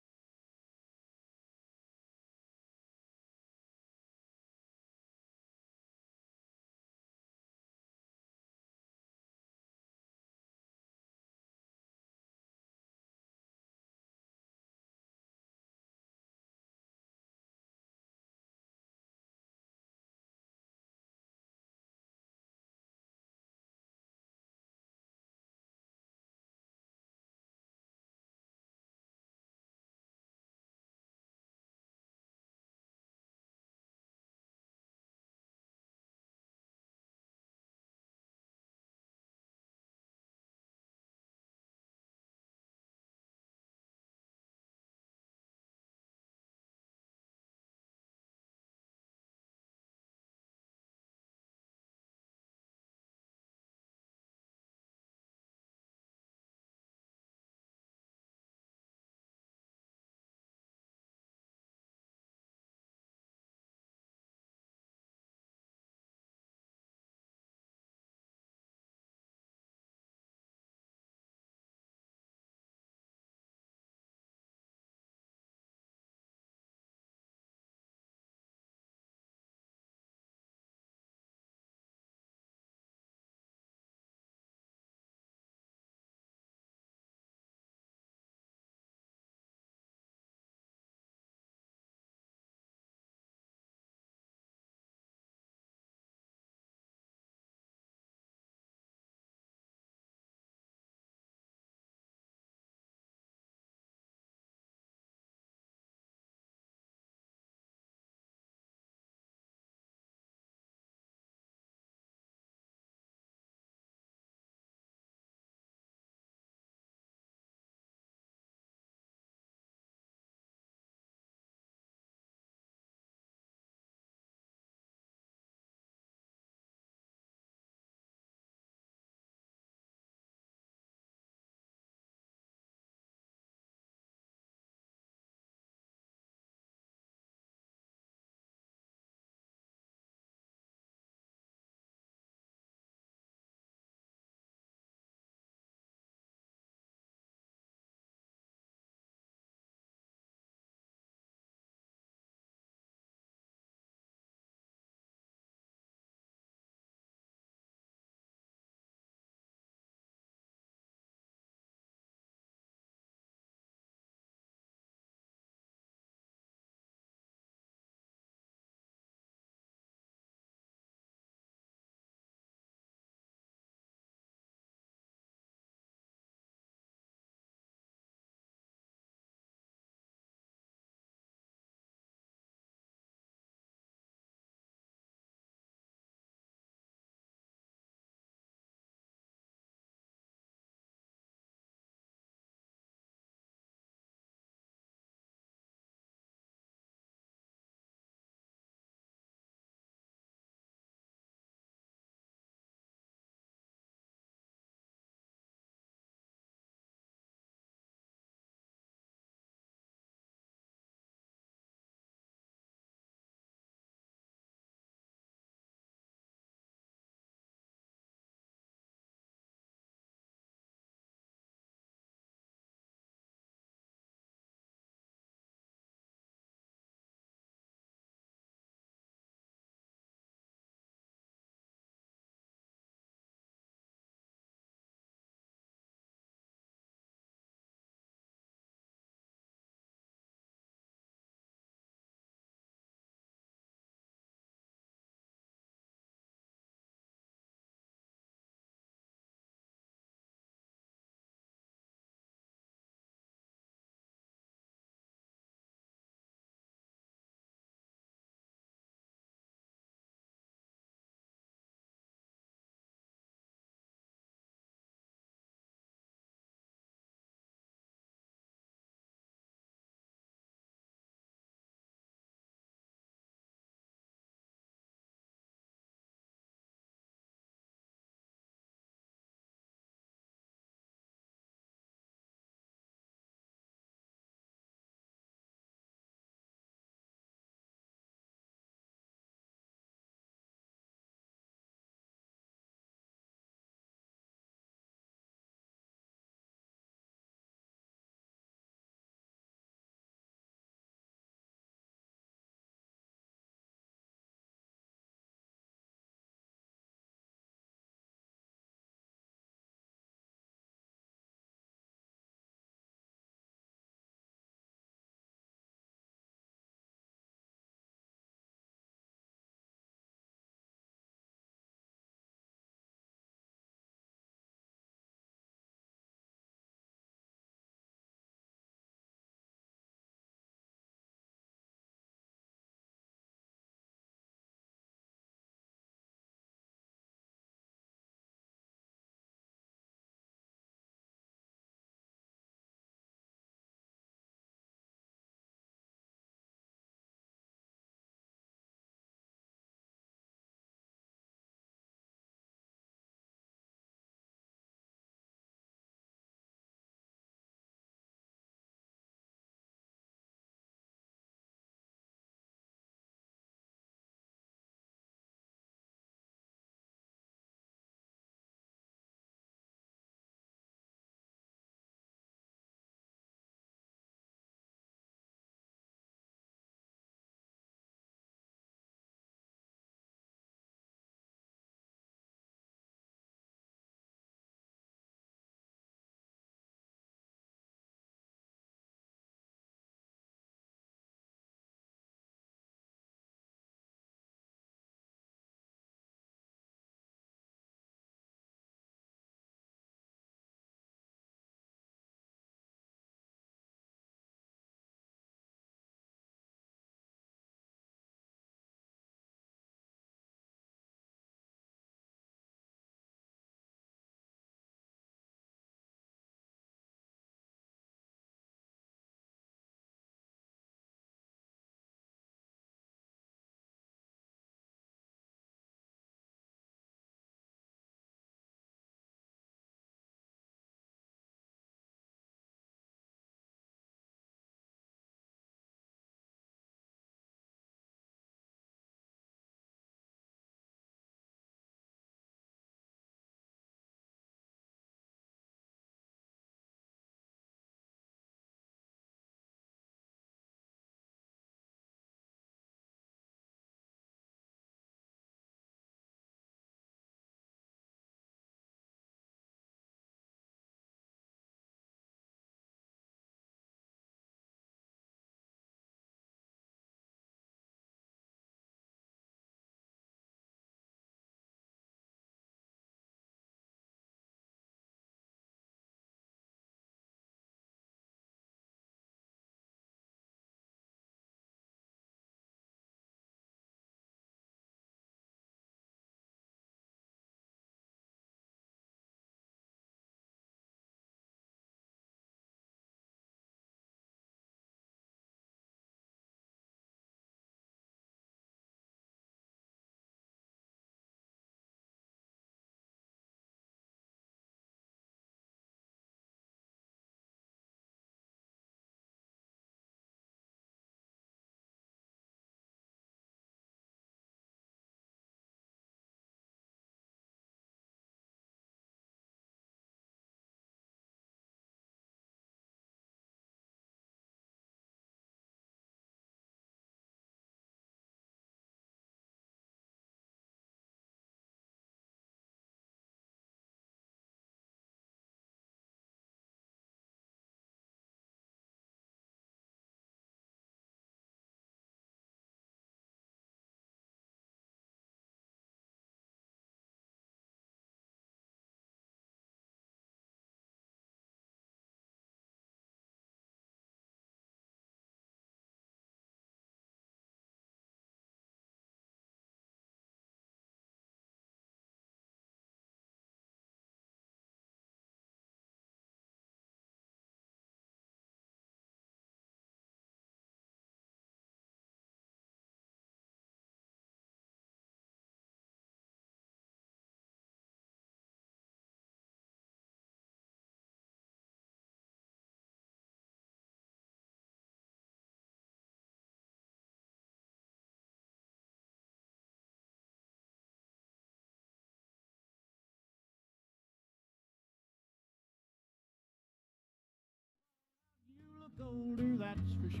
older, that's for sure.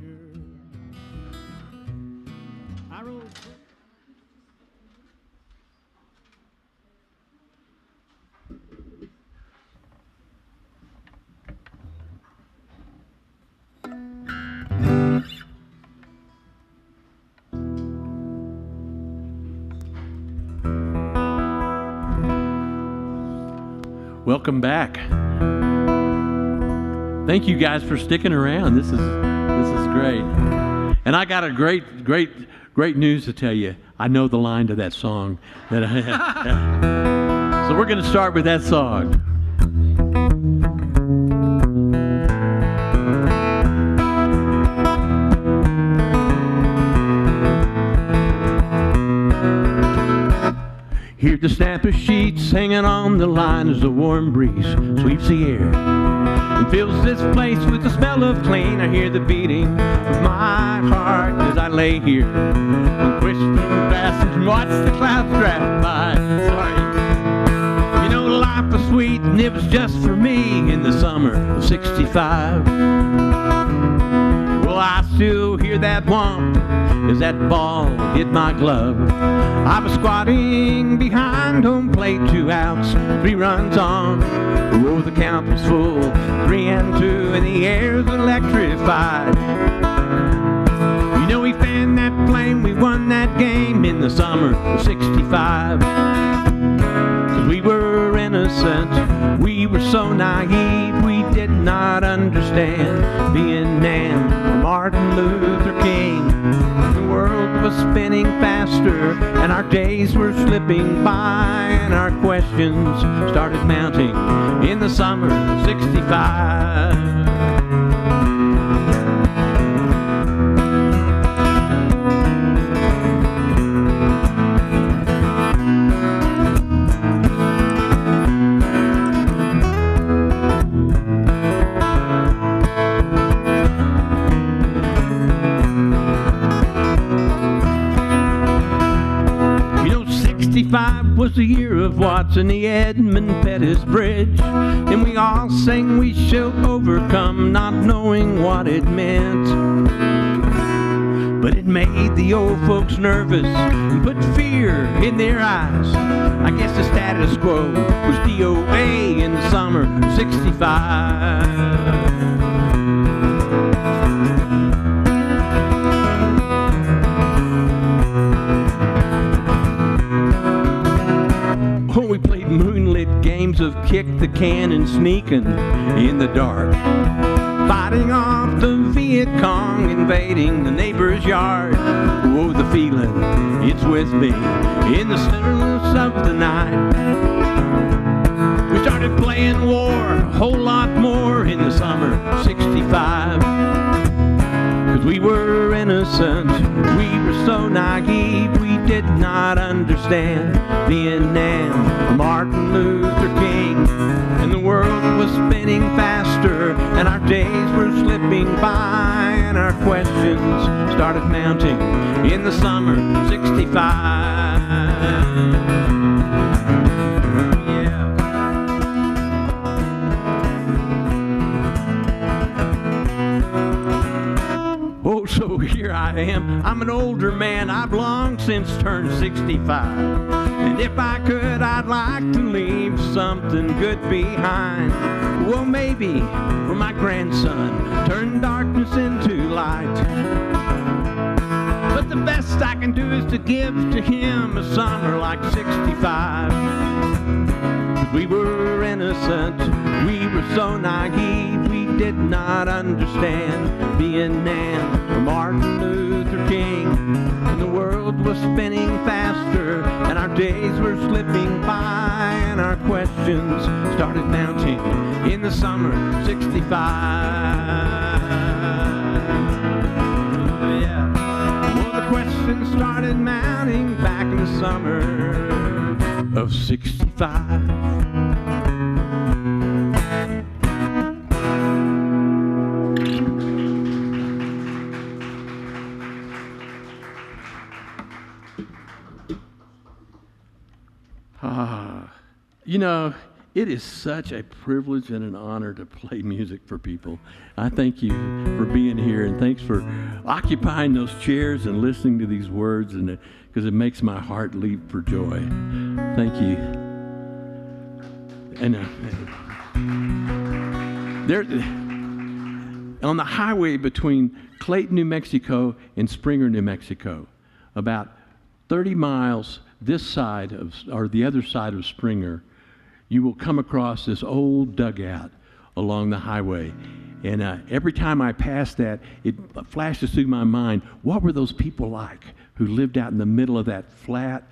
I rode. Welcome back. Thank you guys for sticking around. This is great. And I got a great news to tell you. I know the line to that song. So we're going to start with that song. Hear the snap of sheets hanging on the line as the warm breeze sweeps the air and fills this place with the smell of clean. I hear the beating of my heart as I lay here on Christian fast and watch the clouds drive by. Sorry. You know, life was sweet and it was just for me in the summer of '65. Well, I still hear that whomp as that ball hit my glove. I was squatting behind home plate, 2 outs, 3 runs on. Oh, the count was full, 3-2, and the air's electrified. You know, we fanned that flame, we won that game in the summer of '65. 'Cause we were innocent, we were so naive, we did not understand Vietnam or Martin Luther King. The world was spinning faster and our days were slipping by, and our questions started mounting in the summer of '65. '65 was the year of Watts and the Edmund Pettus Bridge, and we all sang we shall overcome, not knowing what it meant. But it made the old folks nervous and put fear in their eyes. I guess the status quo was DOA in the summer of '65. We played moonlit games of kick the can and sneaking in the dark, fighting off the Viet Cong invading the neighbor's yard. Oh, the feeling, it's with me in the stillness of the night. We started playing war a whole lot more in the summer of '65. 'Cause we were innocent, we were so naive, we did not understand Vietnam or Martin Luther King. And the world was spinning faster and our days were slipping by, and our questions started mounting in the summer of '65. Oh, so here I am, I'm an older man, I've long since turned 65. And if I could, I'd like to leave something good behind. Well, maybe for my grandson, turn darkness into light. But the best I can do is to give to him a summer like '65. We were innocent, we were so naive, we did not understand Vietnam or Martin Luther King. And the world was spinning faster and our days were slipping by, and our questions started mounting in the summer of '65. Yeah. Well, the questions started mounting back in the summer of '65. You know, It is such a privilege and an honor to play music for people. I thank you for being here, and thanks for occupying those chairs and listening to these words, and because it makes my heart leap for joy. Thank you. And on the highway between Clayton, New Mexico, and Springer, New Mexico, about 30 miles this side of, or the other side of Springer, you will come across this old dugout along the highway. And every time I pass that, it flashes through my mind, what were those people like who lived out in the middle of that flat,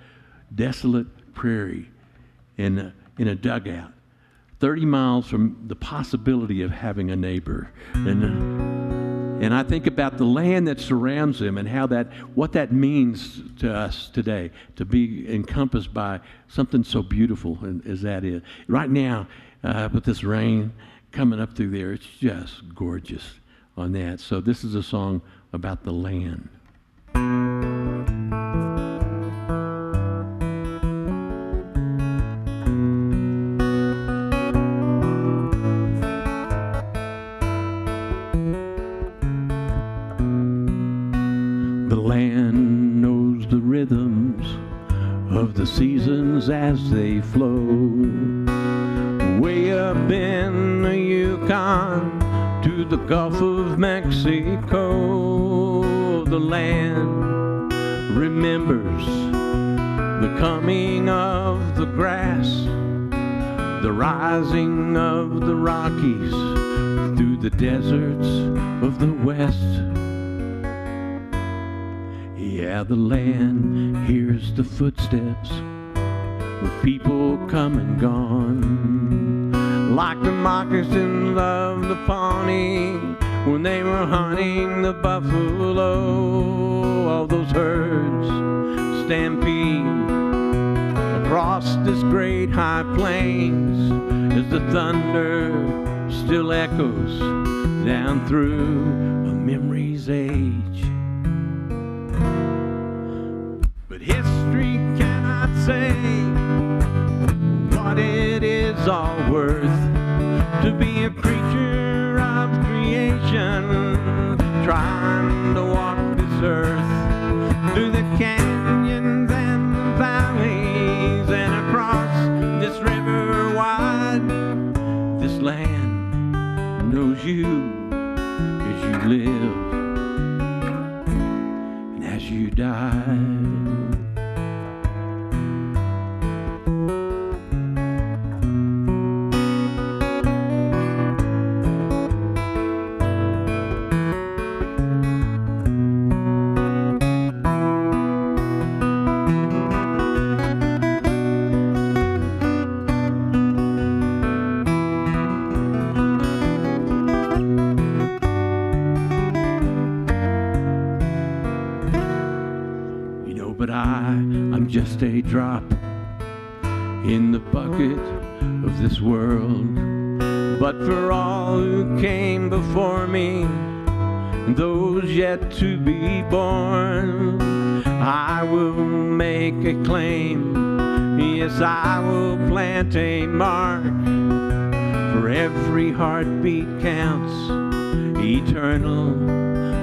desolate prairie in a dugout, 30 miles from the possibility of having a neighbor. And I think about the land that surrounds them and how what that means to us today, to be encompassed by something so beautiful as that is. Right now, with this rain coming up through there, it's just gorgeous on that. So this is a song about the land. Of the seasons as they flow, way up in the Yukon to the Gulf of Mexico. The land remembers the coming of the grass, the rising of the Rockies through the deserts of the West. Yeah, the land hears the footsteps of people come and gone, like the moccasins of the Pawnee when they were hunting the buffalo. All those herds stampede across this great high plains as the thunder still echoes down through a memory's age. History cannot say what it is all worth to be a creature of creation, trying to walk this earth through the canyons and the valleys and across this river wide. This land knows you as you live and as you die. I'm just a drop in the bucket of this world, but for all who came before me and those yet to be born, I will make a claim. Yes, I will plant a mark, for every heartbeat counts, eternal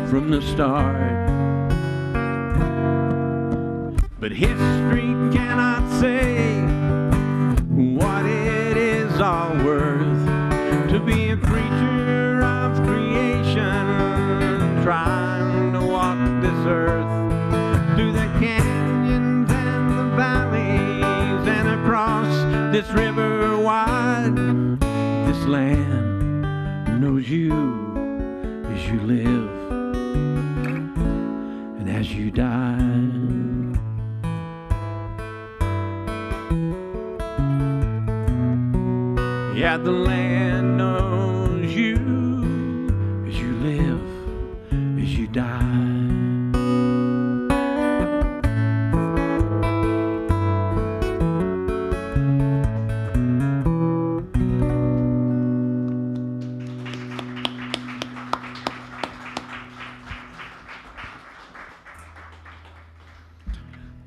from the start. But history cannot say what it is all worth to be a creature of creation, trying to walk this earth through the canyons and the valleys and across this river wide. This land knows you as you live and as you die. Yeah, the land knows you as you live, as you die.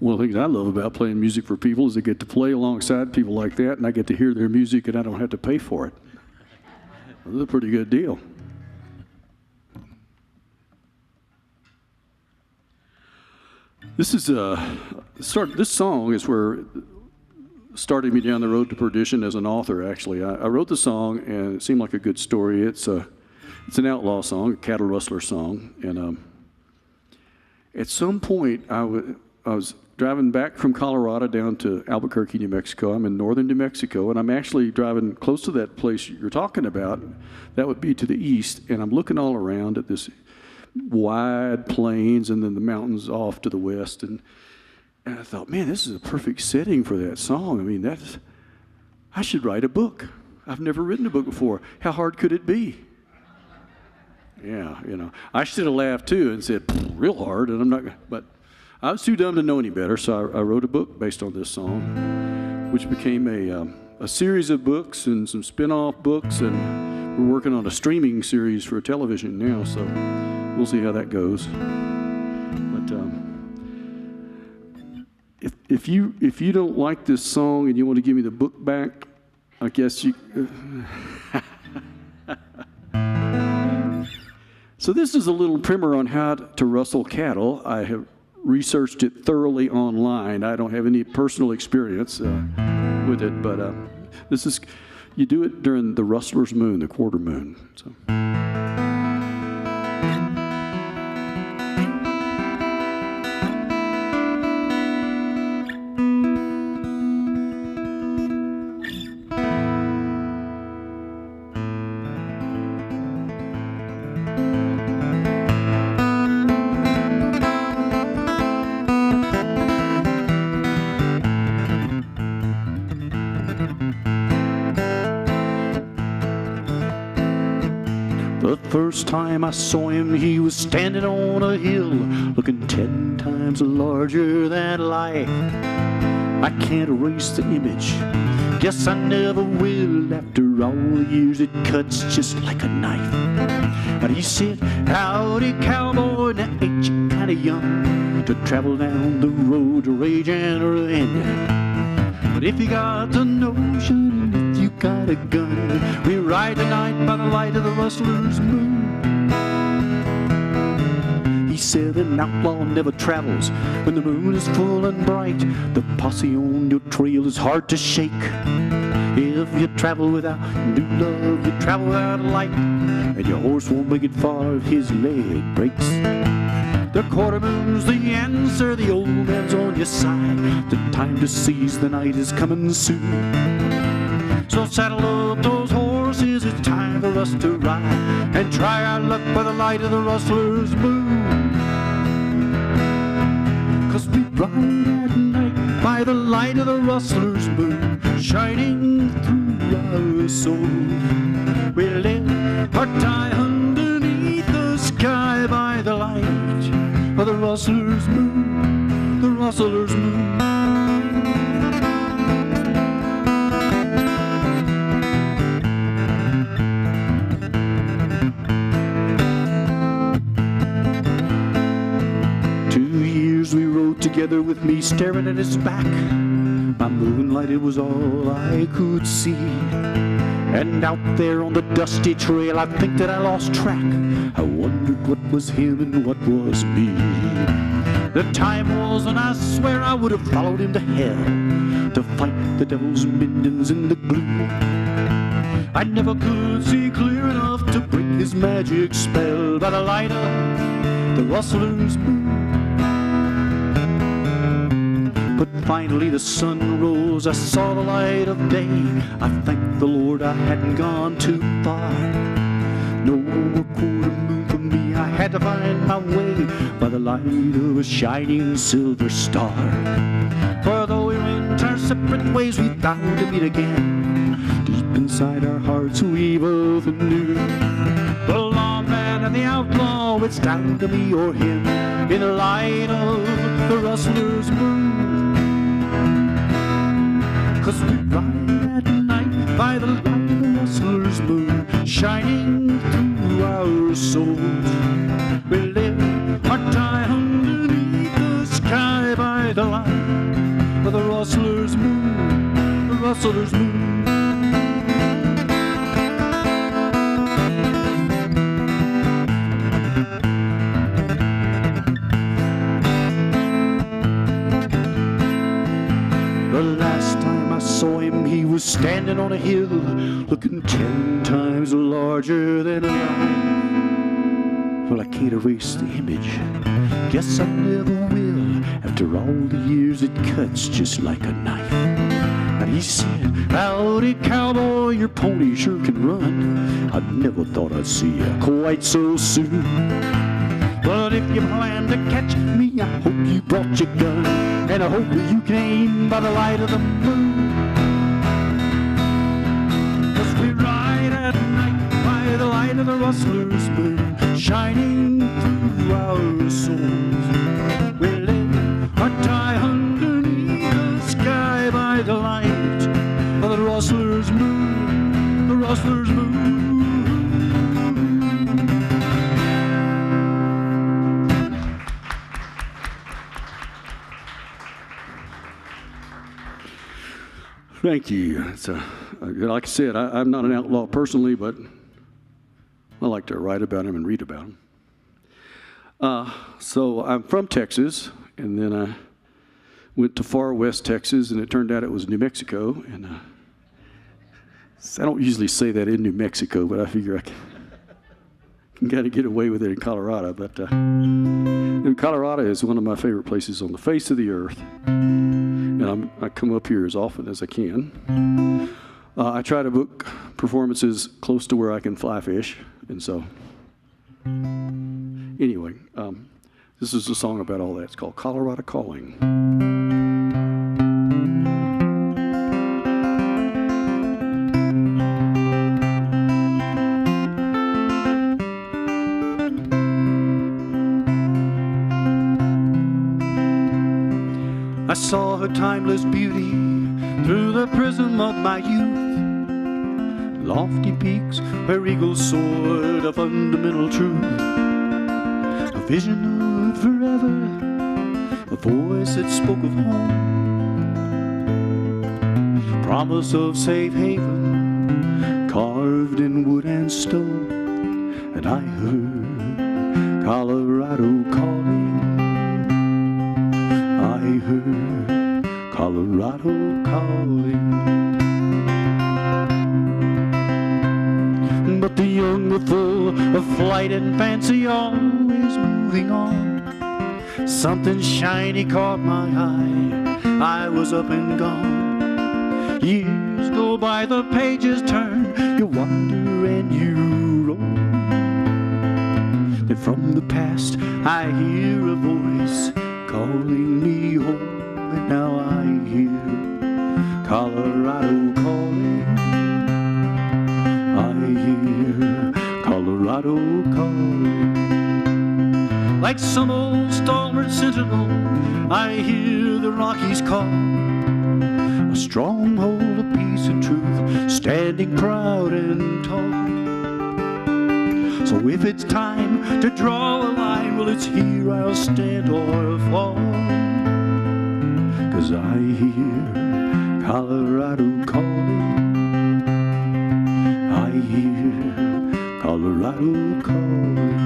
Well, things I love about playing music for people is I get to play alongside people like that, and I get to hear their music, and I don't have to pay for it. That's a pretty good deal. This song is where started me down the road to perdition as an author, actually. I wrote the song, and it seemed like a good story. It's an outlaw song, a cattle rustler song. And at some point, I was driving back from Colorado down to Albuquerque, New Mexico. I'm in northern New Mexico, and I'm actually driving close to that place you're talking about. That would be to the east, and I'm looking all around at this wide plains and then the mountains off to the west. And I thought, man, this is a perfect setting for that song. I mean, I should write a book. I've never written a book before. How hard could it be? Yeah, I should have laughed too and said, real hard, and I'm not, but I was too dumb to know any better, so I wrote a book based on this song, which became a series of books and some spin-off books, and we're working on a streaming series for television now, so we'll see how that goes. But if you don't like this song and you want to give me the book back, I guess you... So this is a little primer on how to rustle cattle. I have researched it thoroughly online. I don't have any personal experience with it, but you do it during the rustler's moon, the quarter moon. So. First time I saw him, he was standing on a hill, looking 10 times larger than life. I can't erase the image, guess I never will. After all the years, it cuts just like a knife. But he said, howdy cowboy, now ain't you kinda young to travel down the road to rage and run? But if you got the notion, if you got a gun, we ride tonight by the light of the rustler's moon. He said an outlaw never travels when the moon is full and bright. The posse on your trail is hard to shake. If you travel without new love, you travel without a light, and your horse won't make it far if his leg breaks. The quarter moon's the answer, the old man's on your side. The time to seize the night is coming soon. So saddle up those horses, it's time for us to ride, and try our luck by the light of the rustler's moon. 'Cause we ride at night by the light of the rustler's moon, shining through our souls. We live or die underneath the sky by the light of the rustler's moon, the rustler's moon. Together with me staring at his back, by moonlight it was all I could see. And out there on the dusty trail I think that I lost track. I wondered what was him and what was me. The time was when I swear I would have followed him to hell, to fight the devil's minions in the gloom. I never could see clear enough to break his magic spell by the light of the rustler's moon. But finally the sun rose, I saw the light of day. I thanked the Lord I hadn't gone too far. No more quarter moon for me, I had to find my way by the light of a shining silver star. For though we went our separate ways, we vowed to meet again. Deep inside our hearts we both knew, the lawman and the outlaw, it's down to me or him in the light of the rustler's moon. 'Cause we ride at night by the light of the rustler's moon, shining through our souls. We live or die underneath the sky by the light rustler's moon, the rustler's moon. The last time I saw him, he was standing on a hill, looking 10 times larger than life. Well, I can't erase the image, guess I never will. After all the years, it cuts just like a knife. And he said, howdy cowboy, your pony sure can run. I never thought I'd see you quite so soon. But if you plan to catch me, I hope you brought your gun, and I hope you came by the light of the moon. 'Cause we ride at night by the light of the rustler's moon, shining through our souls. We live or die underneath the sky by the light of the rustler's moon, the rustler's moon. Thank you. Like I said, I'm not an outlaw personally, but I like to write about him and read about him. So I'm from Texas, and then I went to far west Texas, and it turned out it was New Mexico. And I don't usually say that in New Mexico, but I figure I can kind of get away with it in Colorado. But Colorado is one of my favorite places on the face of the earth. And I come up here as often as I can. I try to book performances close to where I can fly fish. And so, anyway, this is a song about all that. It's called Colorado Calling. I saw her timeless beauty through the prism of my youth. Lofty peaks where eagles soared, a fundamental truth. A vision of forever, a voice that spoke of home. Promise of safe haven, carved in wood and stone. And I heard Colorado calling. I heard Colorado calling. But the young were full of flight and fancy, always moving on. Something shiny caught my eye, I was up and gone. Years go by, the pages turn, you wander and you roll. And from the past I hear a voice calling me home, and now I hear Colorado calling. I hear Colorado calling. Like some old stalwart sentinel, I hear the Rockies call. A stronghold of peace and truth, standing proud and tall. So if it's time to draw a line, well, it's here I'll stand or fall. 'Cause I hear Colorado calling. I hear Colorado calling.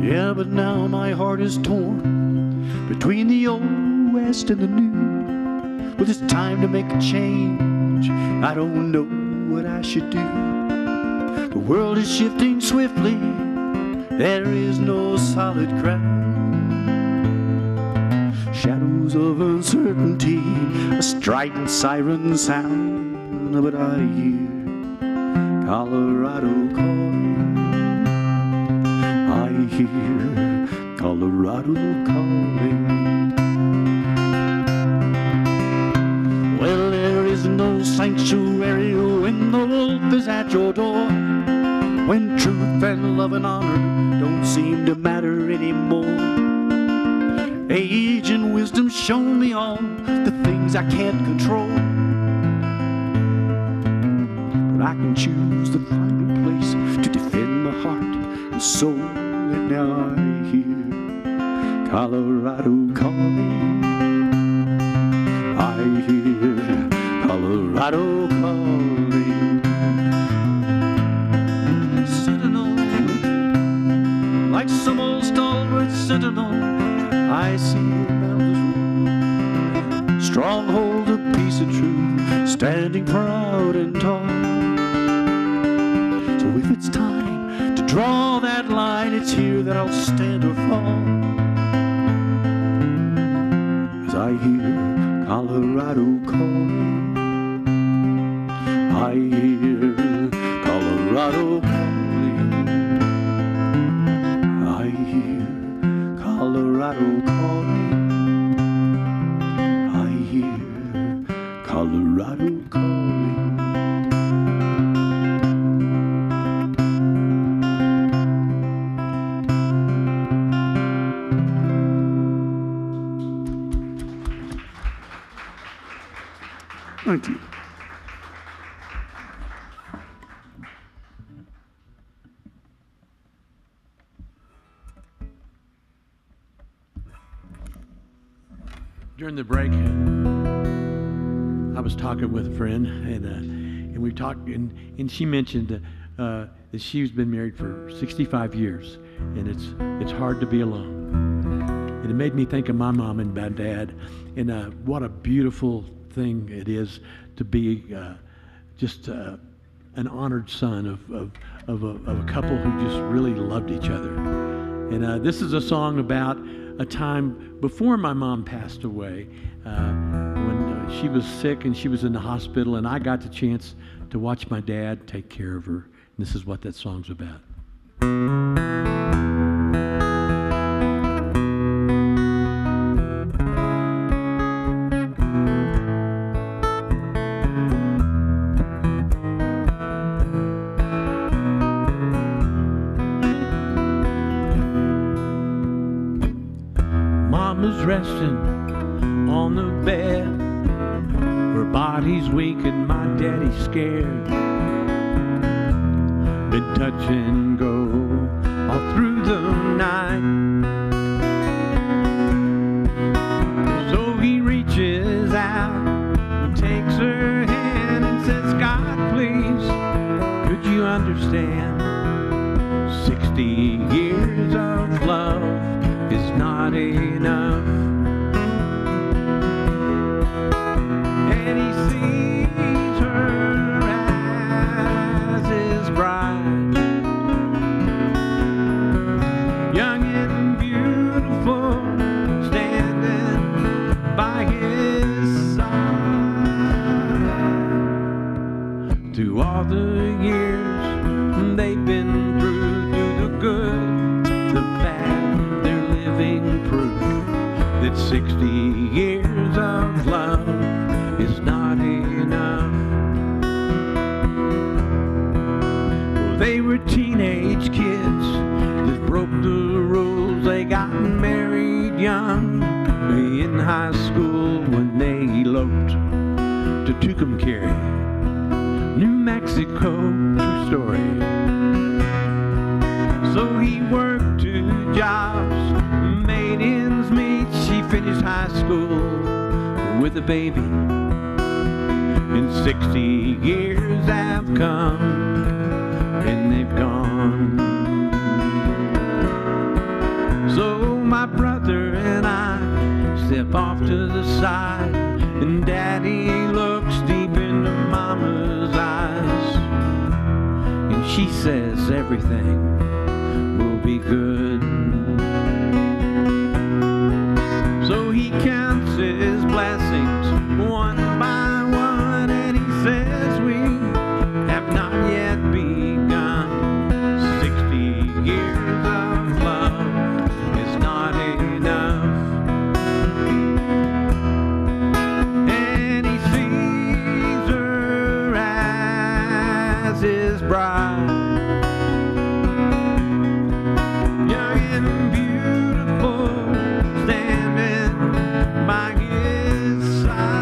Yeah, but now my heart is torn between the old west and the new. Well, it's time to make a change. I don't know what I should do. The world is shifting swiftly. There is no solid ground. Shadows of uncertainty, a strident siren sound. But I hear Colorado calling. I hear Colorado calling. Well, there is no sanctuary when the wolf is at your door. When truth and love and honor don't seem to matter anymore. Age and wisdom show me all the things I can't control. when I can choose the final place to defend my heart and soul. And now I hear Colorado calling. I hear Colorado calling. Sentinel, like some old stalwart sentinel, I see mountains rule, stronghold of peace and truth, standing proud and tall. So if it's time to draw that line, it's here that I'll stand or fall. As I hear Colorado calling, I hear Colorado calling, I hear Colorado calling, I hear Colorado calling. Thank you. During the break, I was talking with a friend, and we talked, and she mentioned that she's been married for 65 years, and it's hard to be alone. And it made me think of my mom and my dad, and what a beautiful thing it is to be just an honored son of a couple who just really loved each other. And this is a song about a time before my mom passed away, when she was sick and she was in the hospital, and I got the chance to watch my dad take care of her. And this is what that song's about. Mama's resting on the bed, her body's weak and my daddy's scared. Been touch and go all through the night. So he reaches out and takes her hand and says, God, please, could you understand? 60 years of love is not enough. And he sees her as his bride, young and beautiful, standing by his side. Through all the years they've been through, through the good, the bad, they're living proof that 60 years of love is not enough. Well, they were teenage kids that broke the rules. They got married young in high school when they eloped to Tucumcari, New Mexico. True story. So he worked 2 jobs, made ends meet. She finished high school with a baby, and 60 years have come and they've gone. So my brother and I step off to the side, and Daddy looks deep into Mama's eyes, and she says everything will be good. So he counts his blessings one by one, and he says we have not yet begun. 60 years of love is not enough. And he sees her as his bride, young and beautiful, standing by his side.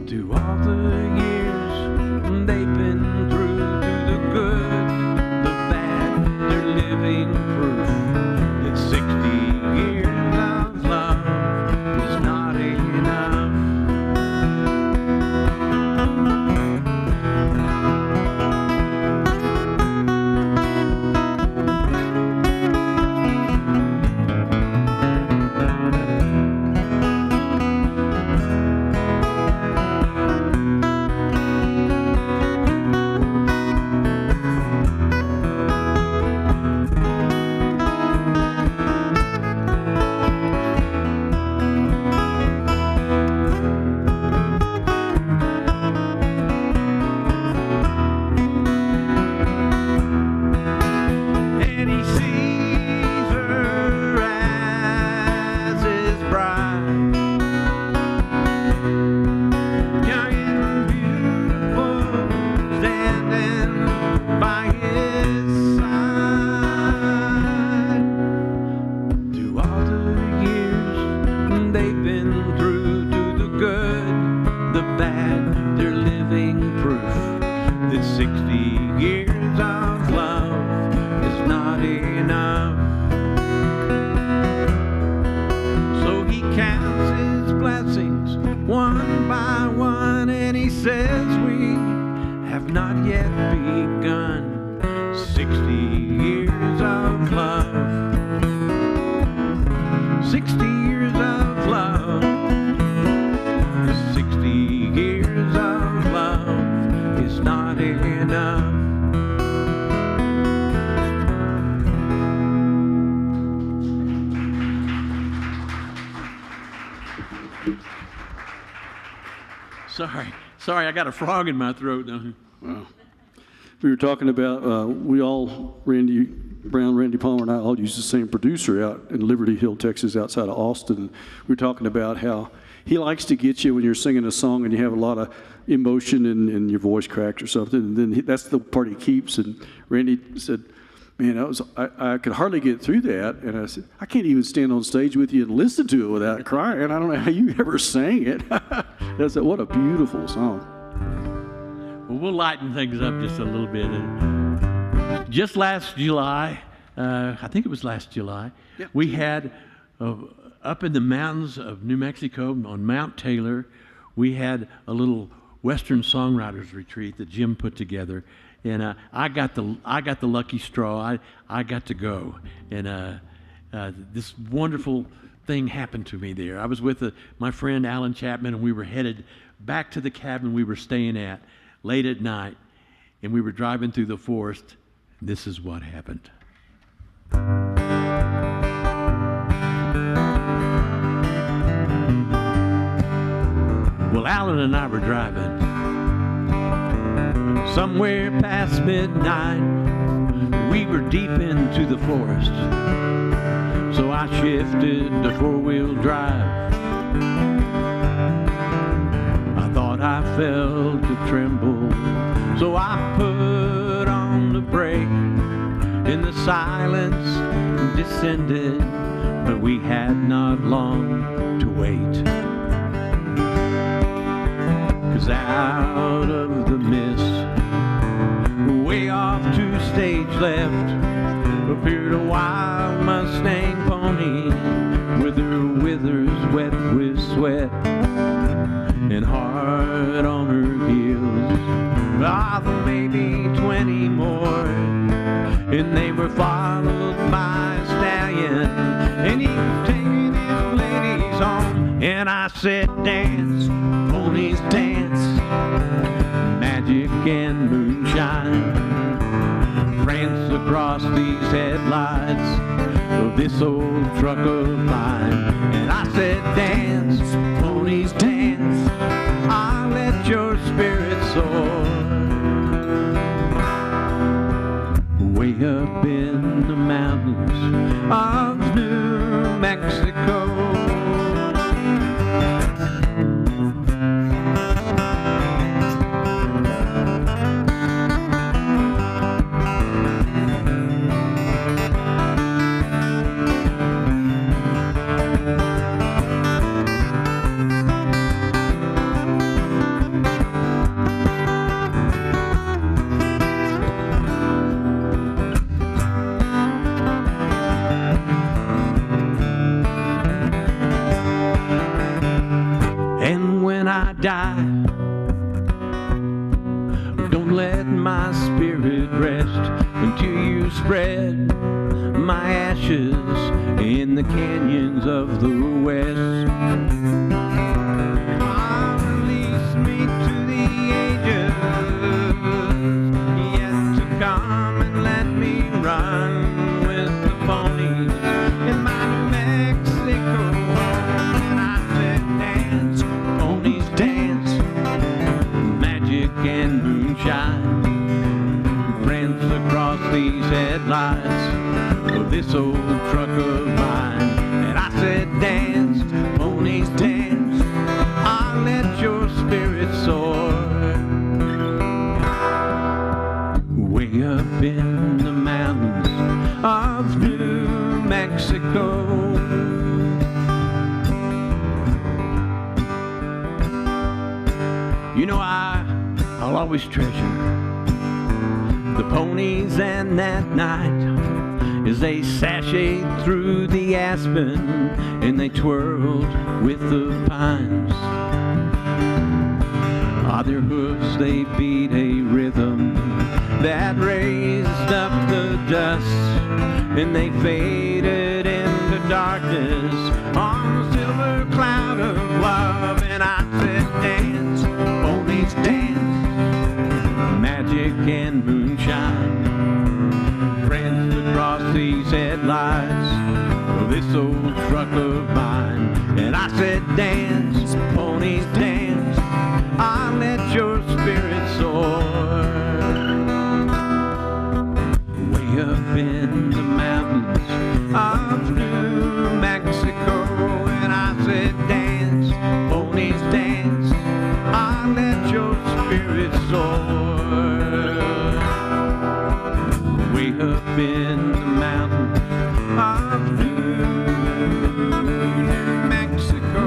Through all the years that 60 years of love is not enough. So he counts his blessings one by one, and he says we have not yet begun. 60 years of love, 60 years of love, 60 years of love is not enough. Sorry, I got a frog in my throat. Wow. We were talking about, we all, Randy Brown, Randy Palmer, and I all use the same producer out in Liberty Hill, Texas, outside of Austin. We were talking about how he likes to get you when you're singing a song and you have a lot of emotion and your voice cracked or something, and then that's the part he keeps. And Randy said, man, I could hardly get through that. And I said, I can't even stand on stage with you and listen to it without crying. I don't know how you ever sang it. I said, what a beautiful song. Well, we'll lighten things up just a little bit. Just last July, I think it was last July, yeah. We had, up in the mountains of New Mexico on Mount Taylor, we had a little Western Songwriters retreat that Jim put together. And I got the lucky straw. I got to go. And this wonderful thing happened to me there. I was with my friend Alan Chapman, and we were headed back to the cabin we were staying at late at night, and we were driving through the forest. This is what happened. Well, Alan and I were driving somewhere past midnight. We were deep into the forest, so I shifted to four-wheel drive. I felt a tremble, so I put on the brake, and the silence descended, but we had not long to wait. 'Cause out of the mist, way off to stage left, appeared a wild Mustang pony with her withers wet with sweat and hard on her heels. Maybe 20 more, and they were followed by a stallion, and he was taking his ladies home. And I said, dance, ponies dance, magic and moonshine, prance across these headlights of this old truck of mine. And I said, dance, ponies dance, I'll let your spirit soar. Way up in the mountains of New Mexico. Die. Don't let my spirit rest until you spread my ashes in the canyons of the west. Release me to the ages yet to come, and let me run with the ponies in my New Mexico home. And I said, dance, ponies dance, magic and moonshine, prance across these headlights of this old truck of mine. And I said, dance, ponies dance, I'll let your spirit soar. Way up in the mountains of New Mexico. You know, I'll always treasure the ponies, and that night as they sashayed through the aspen and they twirled with the pines. Ah, their hoofs, they beat a rhythm that raised up the dust, and they faded into darkness on a silver cloud of love. And I said, dance, ponies dance, magic and moonshine, friends across these headlights of this old truck of mine. And I said, dance, ponies dance, I'll let your spirit soar. Way up in the mountains of New Mexico. And I said, dance, ponies dance, I'll let your spirit soar. Way up in the mountains of New Mexico.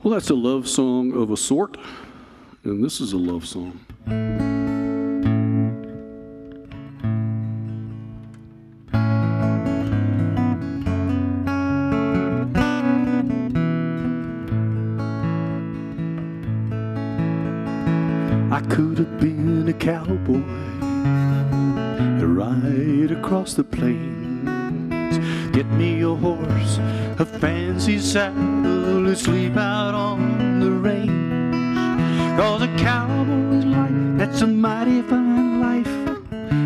Well, that's a love song of a sort, and this is a love song. I could have been a cowboy, ride across the plains. Get me a horse, a fancy saddle, and sleep out on the range. 'Cause a cowboy's life, that's a mighty fine life.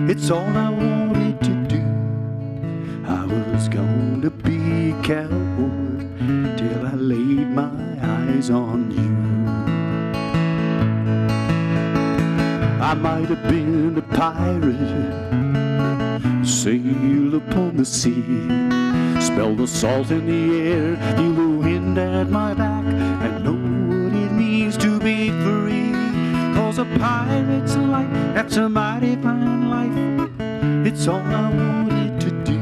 It's all I wanted to do. I was gonna be a cowboy till I laid my eyes on you. I might have been a pirate, sail upon the sea, smell the salt in the air, feel the wind at my back, and know what it means to be free. 'Cause a pirate's life, that's a mighty fine life. It's all I wanted to do.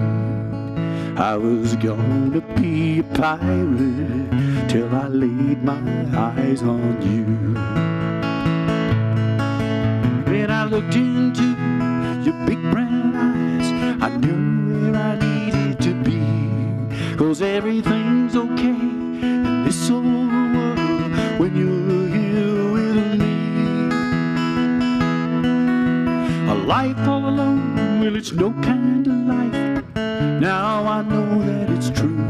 I was gonna be a pirate till I laid my eyes on you. When I looked into your big brown eyes, I knew where I needed to be. 'Cause everything's okay in this old world when you're here with me. A life all alone, well, it's no kind of life. Now I know that it's true.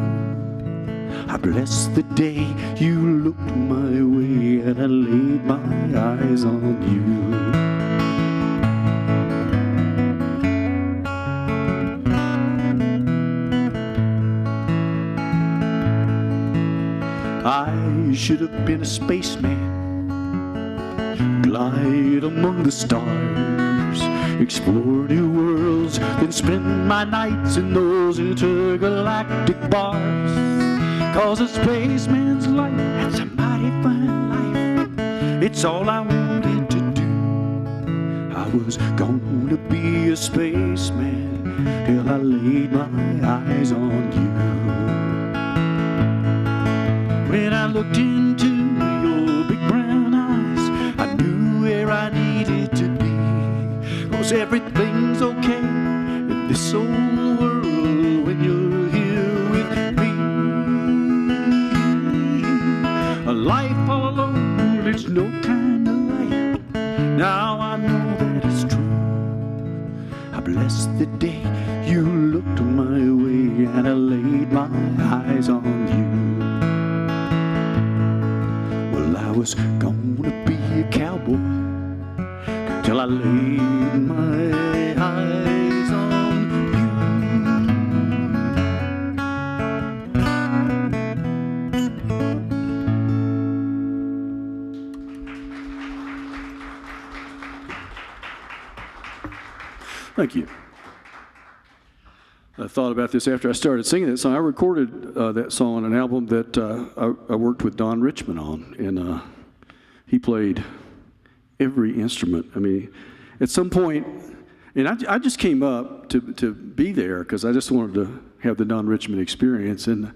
I bless the day you looked my way and I laid my eyes on you. I should have been a spaceman, glide among the stars, explore new worlds, then spend my nights in those intergalactic bars. 'Cause a spaceman's life, that's a mighty fine life. It's all I wanted to do. I was gonna be a spaceman till I laid my eyes on you. When I looked into your big brown eyes, I knew where I needed to be. 'Cause everything's okay in this old world when you're here with me. A life all alone, it's no kind of life. Now I know that it's true. I bless the day you looked my way and I laid my eyes on you. I was gonna be a cowboy till I laid my eyes on you. Thank you. I thought about this after I started singing that song. I recorded that song on an album that I worked with Don Richmond on, and he played every instrument. I mean, at some point, and I just came up to be there because I just wanted to have the Don Richmond experience, and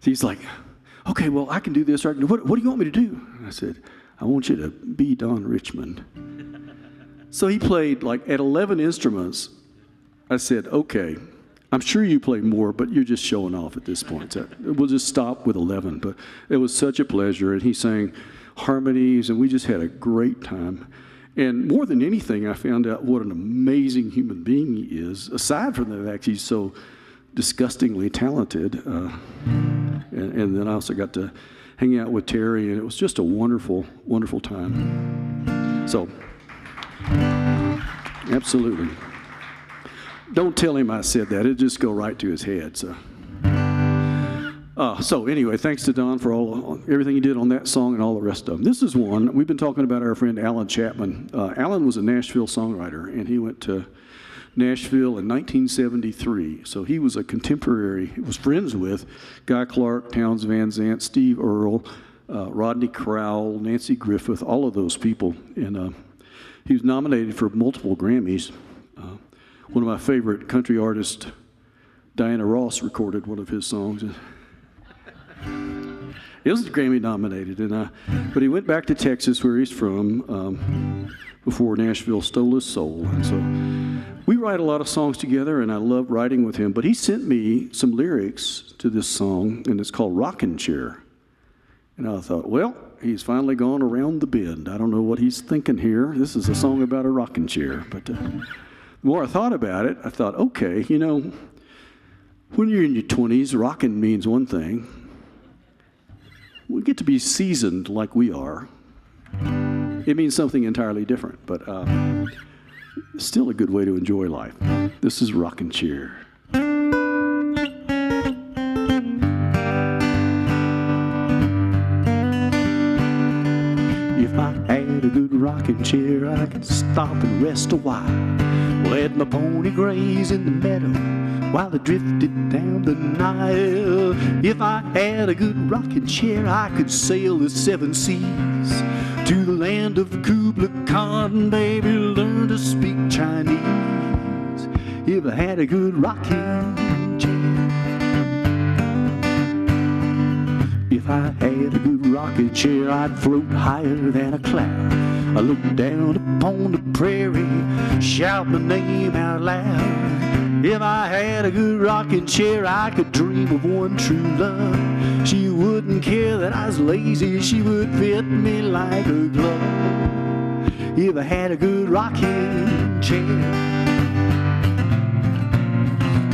he's like, okay, well, I can do this, or I can do, what do you want me to do? And I said, I want you to be Don Richmond. So he played like at 11 instruments. I said, okay, I'm sure you play more, but you're just showing off at this point. So we'll just stop with 11. But it was such a pleasure, and he sang harmonies, and we just had a great time. And more than anything, I found out what an amazing human being he is, aside from the fact he's so disgustingly talented. And then I also got to hang out with Terry, and it was just a wonderful, wonderful time. So, absolutely. Don't tell him I said that. It'll just go right to his head. So anyway, thanks to Don for everything he did on that song and all the rest of them. This is one. We've been talking about our friend Alan Chapman. Alan was a Nashville songwriter, and he went to Nashville in 1973. So he was a contemporary. He was friends with Guy Clark, Townes Van Zandt, Steve Earle, Rodney Crowell, Nancy Griffith, all of those people. And he was nominated for multiple Grammys. One of my favorite country artists, Diana Ross, recorded one of his songs. It was Grammy nominated, but he went back to Texas, where he's from, before Nashville stole his soul. And so we write a lot of songs together, and I love writing with him. But he sent me some lyrics to this song, and it's called Rockin' Chair. And I thought, well, he's finally gone around the bend. I don't know what he's thinking here. This is a song about a rocking chair. But the more I thought about it, I thought, okay, when you're in your 20s, rocking means one thing. We get to be seasoned like we are. It means something entirely different, but still a good way to enjoy life. This is Rockin' Chair. If I had a good rocking chair, I could stop and rest a while. Let my pony graze in the meadow while it drifted down the Nile. If I had a good rocking chair, I could sail the 7 seas to the land of Kubla Khan, baby, learn to speak Chinese. If I had a good rocking chair. If I had a good rocking chair, I'd float higher than a cloud. I look down upon the prairie, shout my name out loud. If I had a good rocking chair, I could dream of one true love. She wouldn't care that I was lazy, she would fit me like a glove. If I had a good rocking chair.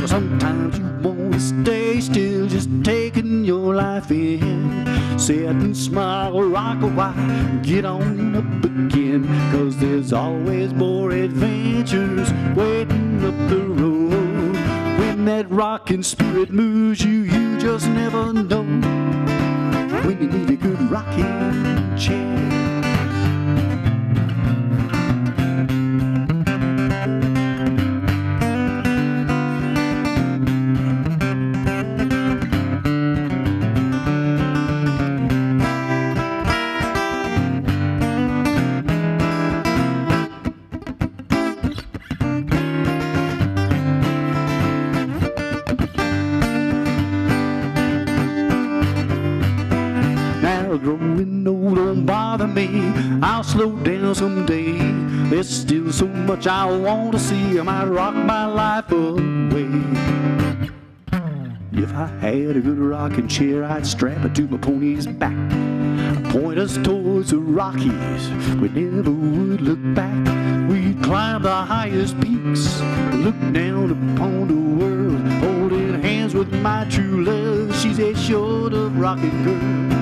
Sometimes you wanna stay still, just taking your life in. Sit and smile, rock a while, get on up again. 'Cause there's always more adventures waiting up the road. When that rocking spirit moves you, you just never know when you need a good rocking chair. Growing old don't bother me, I'll slow down someday. There's still so much I want to see, I might rock my life away. If I had a good rocking chair, I'd strap it to my pony's back, point us towards the Rockies, we never would look back. We'd climb the highest peaks, look down upon the world, holding hands with my true love. She's a short of rocking girl.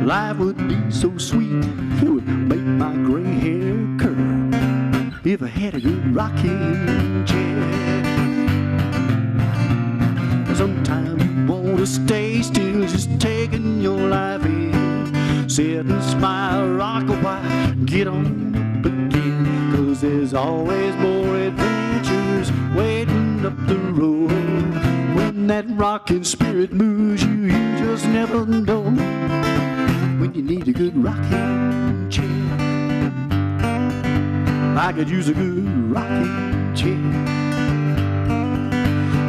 Life would be so sweet, it would make my gray hair curl. If I had a good rocking chair. Sometimes you want to stay still, just taking your life in. Sit and smile, rock a while, get on up again. 'Cause there's always more adventures waiting driving up the road. When that rocking spirit moves you, you just never know when you need a good rocking chair. I could use a good rocking chair.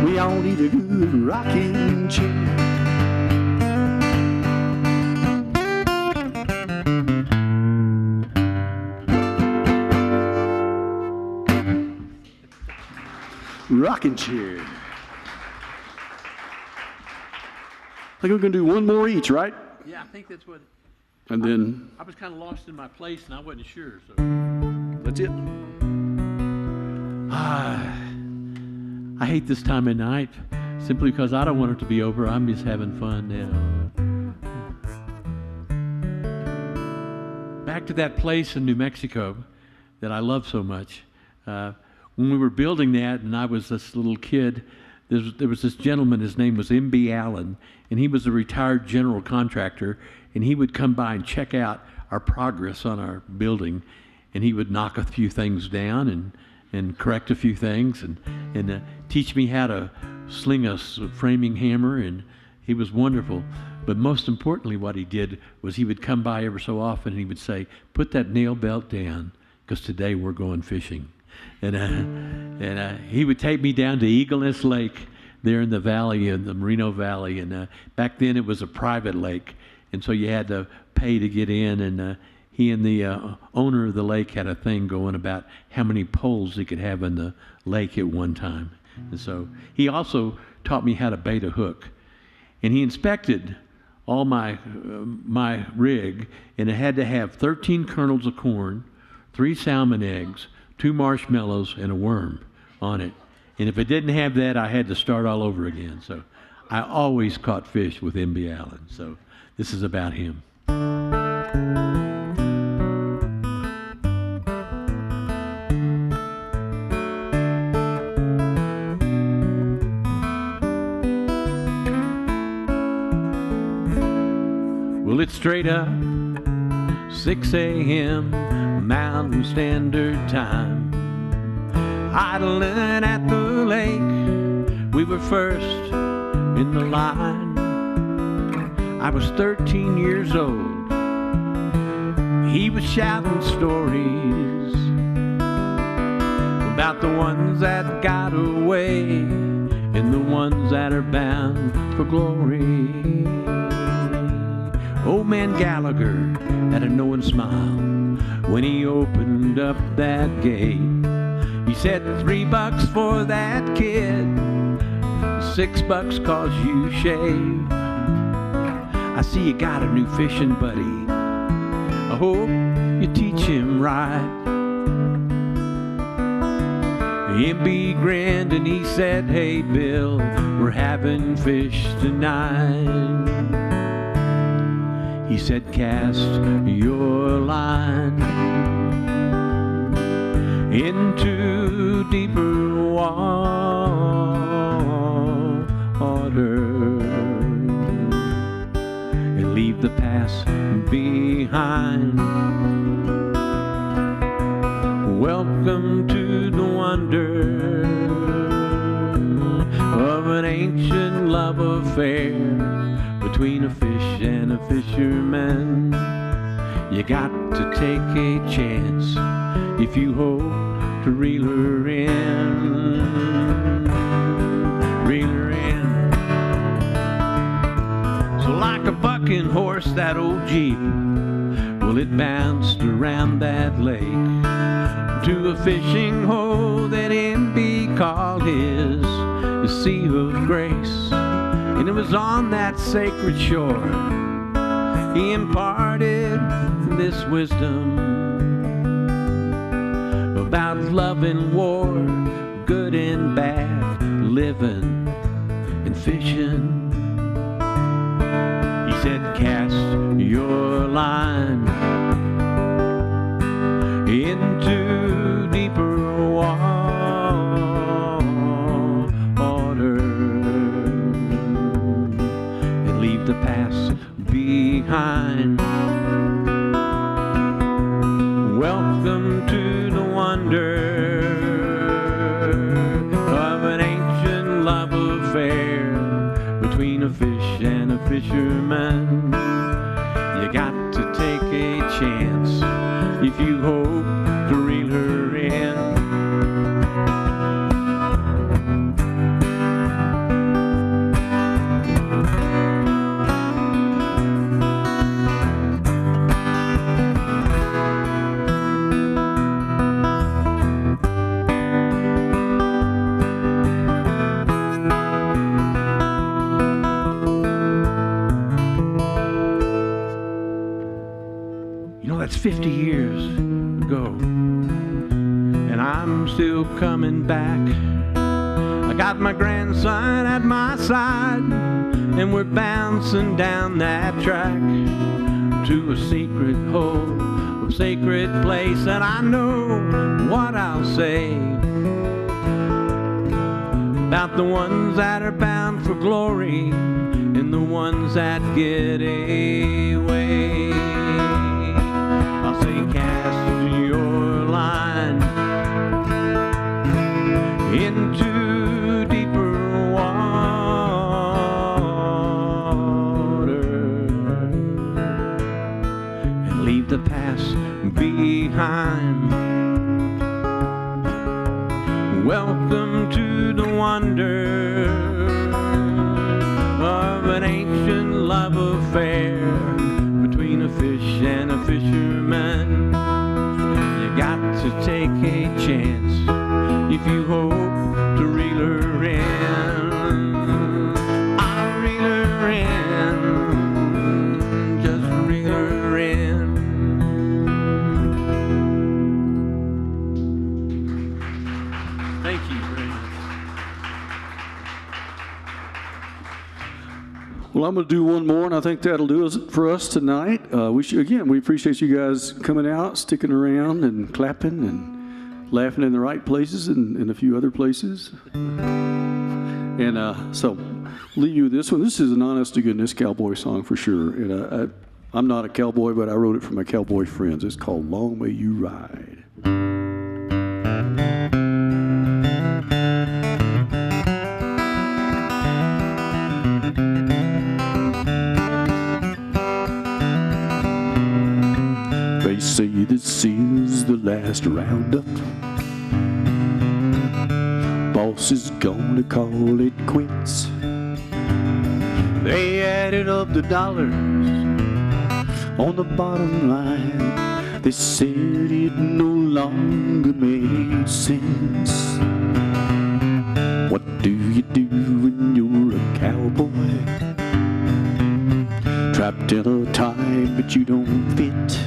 We all need a good rocking chair. Rocking chair. I think we're going to do one more each, right? Yeah, I think that's what. And then I was kind of lost in my place and I wasn't sure. So that's it. I hate this time of night simply because I don't want it to be over. I'm just having fun now. Back to that place in New Mexico that I love so much. When we were building that, and I was this little kid, there was this gentleman, his name was M.B. Allen, and he was a retired general contractor, and he would come by and check out our progress on our building, and he would knock a few things down and correct a few things and teach me how to sling a framing hammer, and he was wonderful. But most importantly, what he did was he would come by ever so often and he would say, "Put that nail belt down, because today we're going fishing." And he would take me down to Eagle Nest Lake there in the valley, in the Merino Valley. And back then it was a private lake, and so you had to pay to get in. And he and the owner of the lake had a thing going about how many poles he could have in the lake at one time. And so he also taught me how to bait a hook. And he inspected all my rig, and it had to have 13 kernels of corn, 3 salmon eggs, 2 marshmallows, and a worm on it. And if it didn't have that, I had to start all over again. So I always caught fish with M.B. Allen. So this is about him. Well, it's straight up 6 a.m. Mountain Standard Time, idling at the lake. We were first in the line. I was 13 years old. He was shouting stories about the ones that got away and the ones that are bound for glory. Old man Gallagher had a knowing smile when he opened up that gate. He said, $3 for that kid, $6 cause you shave. I see you got a new fishing buddy. I hope you teach him right. M.B. grinned and he said, "Hey Bill, we're having fish tonight." He said, "Cast your line into deeper water and leave the past behind. Welcome to the wonder of an ancient love affair between a fish and a fisherman. You got to take a chance if you hope to reel her in. Reel her in. So like a bucking horse, that old Jeep, well, it bounced around that lake to a fishing hole that M.B. called his sea of grace. And it was on that sacred shore he imparted this wisdom about love and war, good and bad, living and fishing. He said, "Cast your line into deeper water and leave the past behind. Welcome to the wonder of an ancient fisherman. You got to take a chance if you hope to reel her in. That's 50 years ago, and I'm still coming back. I got my grandson at my side, and we're bouncing down that track to a secret hole, a sacred place, and I know what I'll say about the ones that are bound for glory and the ones that get away. I'll say, cast your line into deeper water and leave the past behind. Welcome to the wonder of an ancient love affair between a fish and a fisherman. You got to take a chance if you hope to reel her in. I'll reel her in, just reel her in. Thank you very much. Well, I'm going to do one more, and I think that'll do it for us tonight. We appreciate you guys coming out, sticking around, and clapping, and laughing in the right places and a few other places. And so, leave you with this one. This is an honest-to-goodness cowboy song for sure. And I'm not a cowboy, but I wrote it for my cowboy friends. It's called "Long May You Ride." They say this is the last roundup. Boss is gonna call it quits. They added up the dollars on the bottom line. They said it no longer made sense. What do you do when you're a cowboy? Trapped in a time but you don't fit.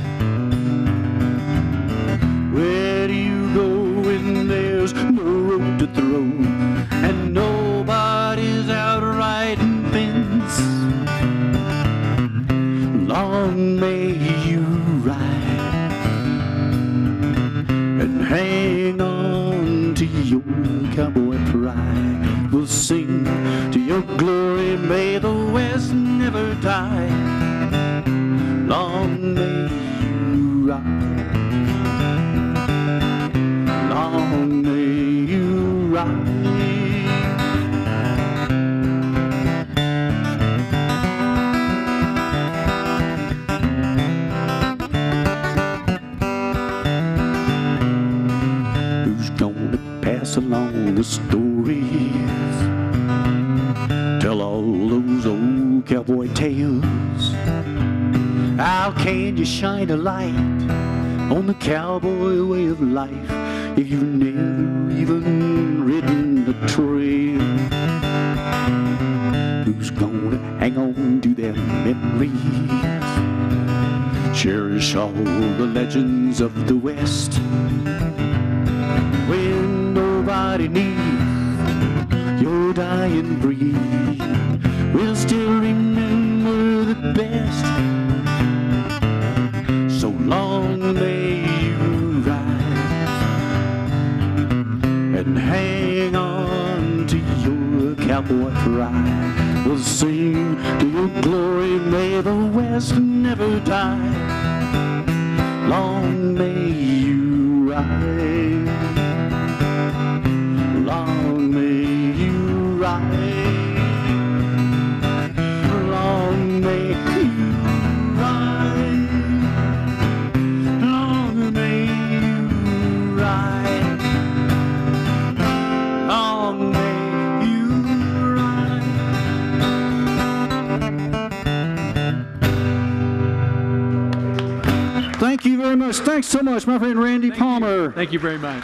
Where do you go when there's no road to throw and nobody's out riding fence? Long may you ride and hang on to your cowboy pride. We'll sing to your glory, may the West never die. Long may you ride. Long may you ride. Who's gonna pass along the stories? Tell all those old cowboy tales. How can you shine a light on the cowboy way of life if you've never even ridden the trail? Who's gonna hang on to their memories? Cherish all the legends of the West. When nobody needs your dying breed, we'll still remember the best. So long may you ride and hang on to your cowboy pride. We'll sing to your glory, may the West never die. Long may you ride. Long may you ride. Long very much. Thanks so much, my friend Randy Palmer. Thank you very much.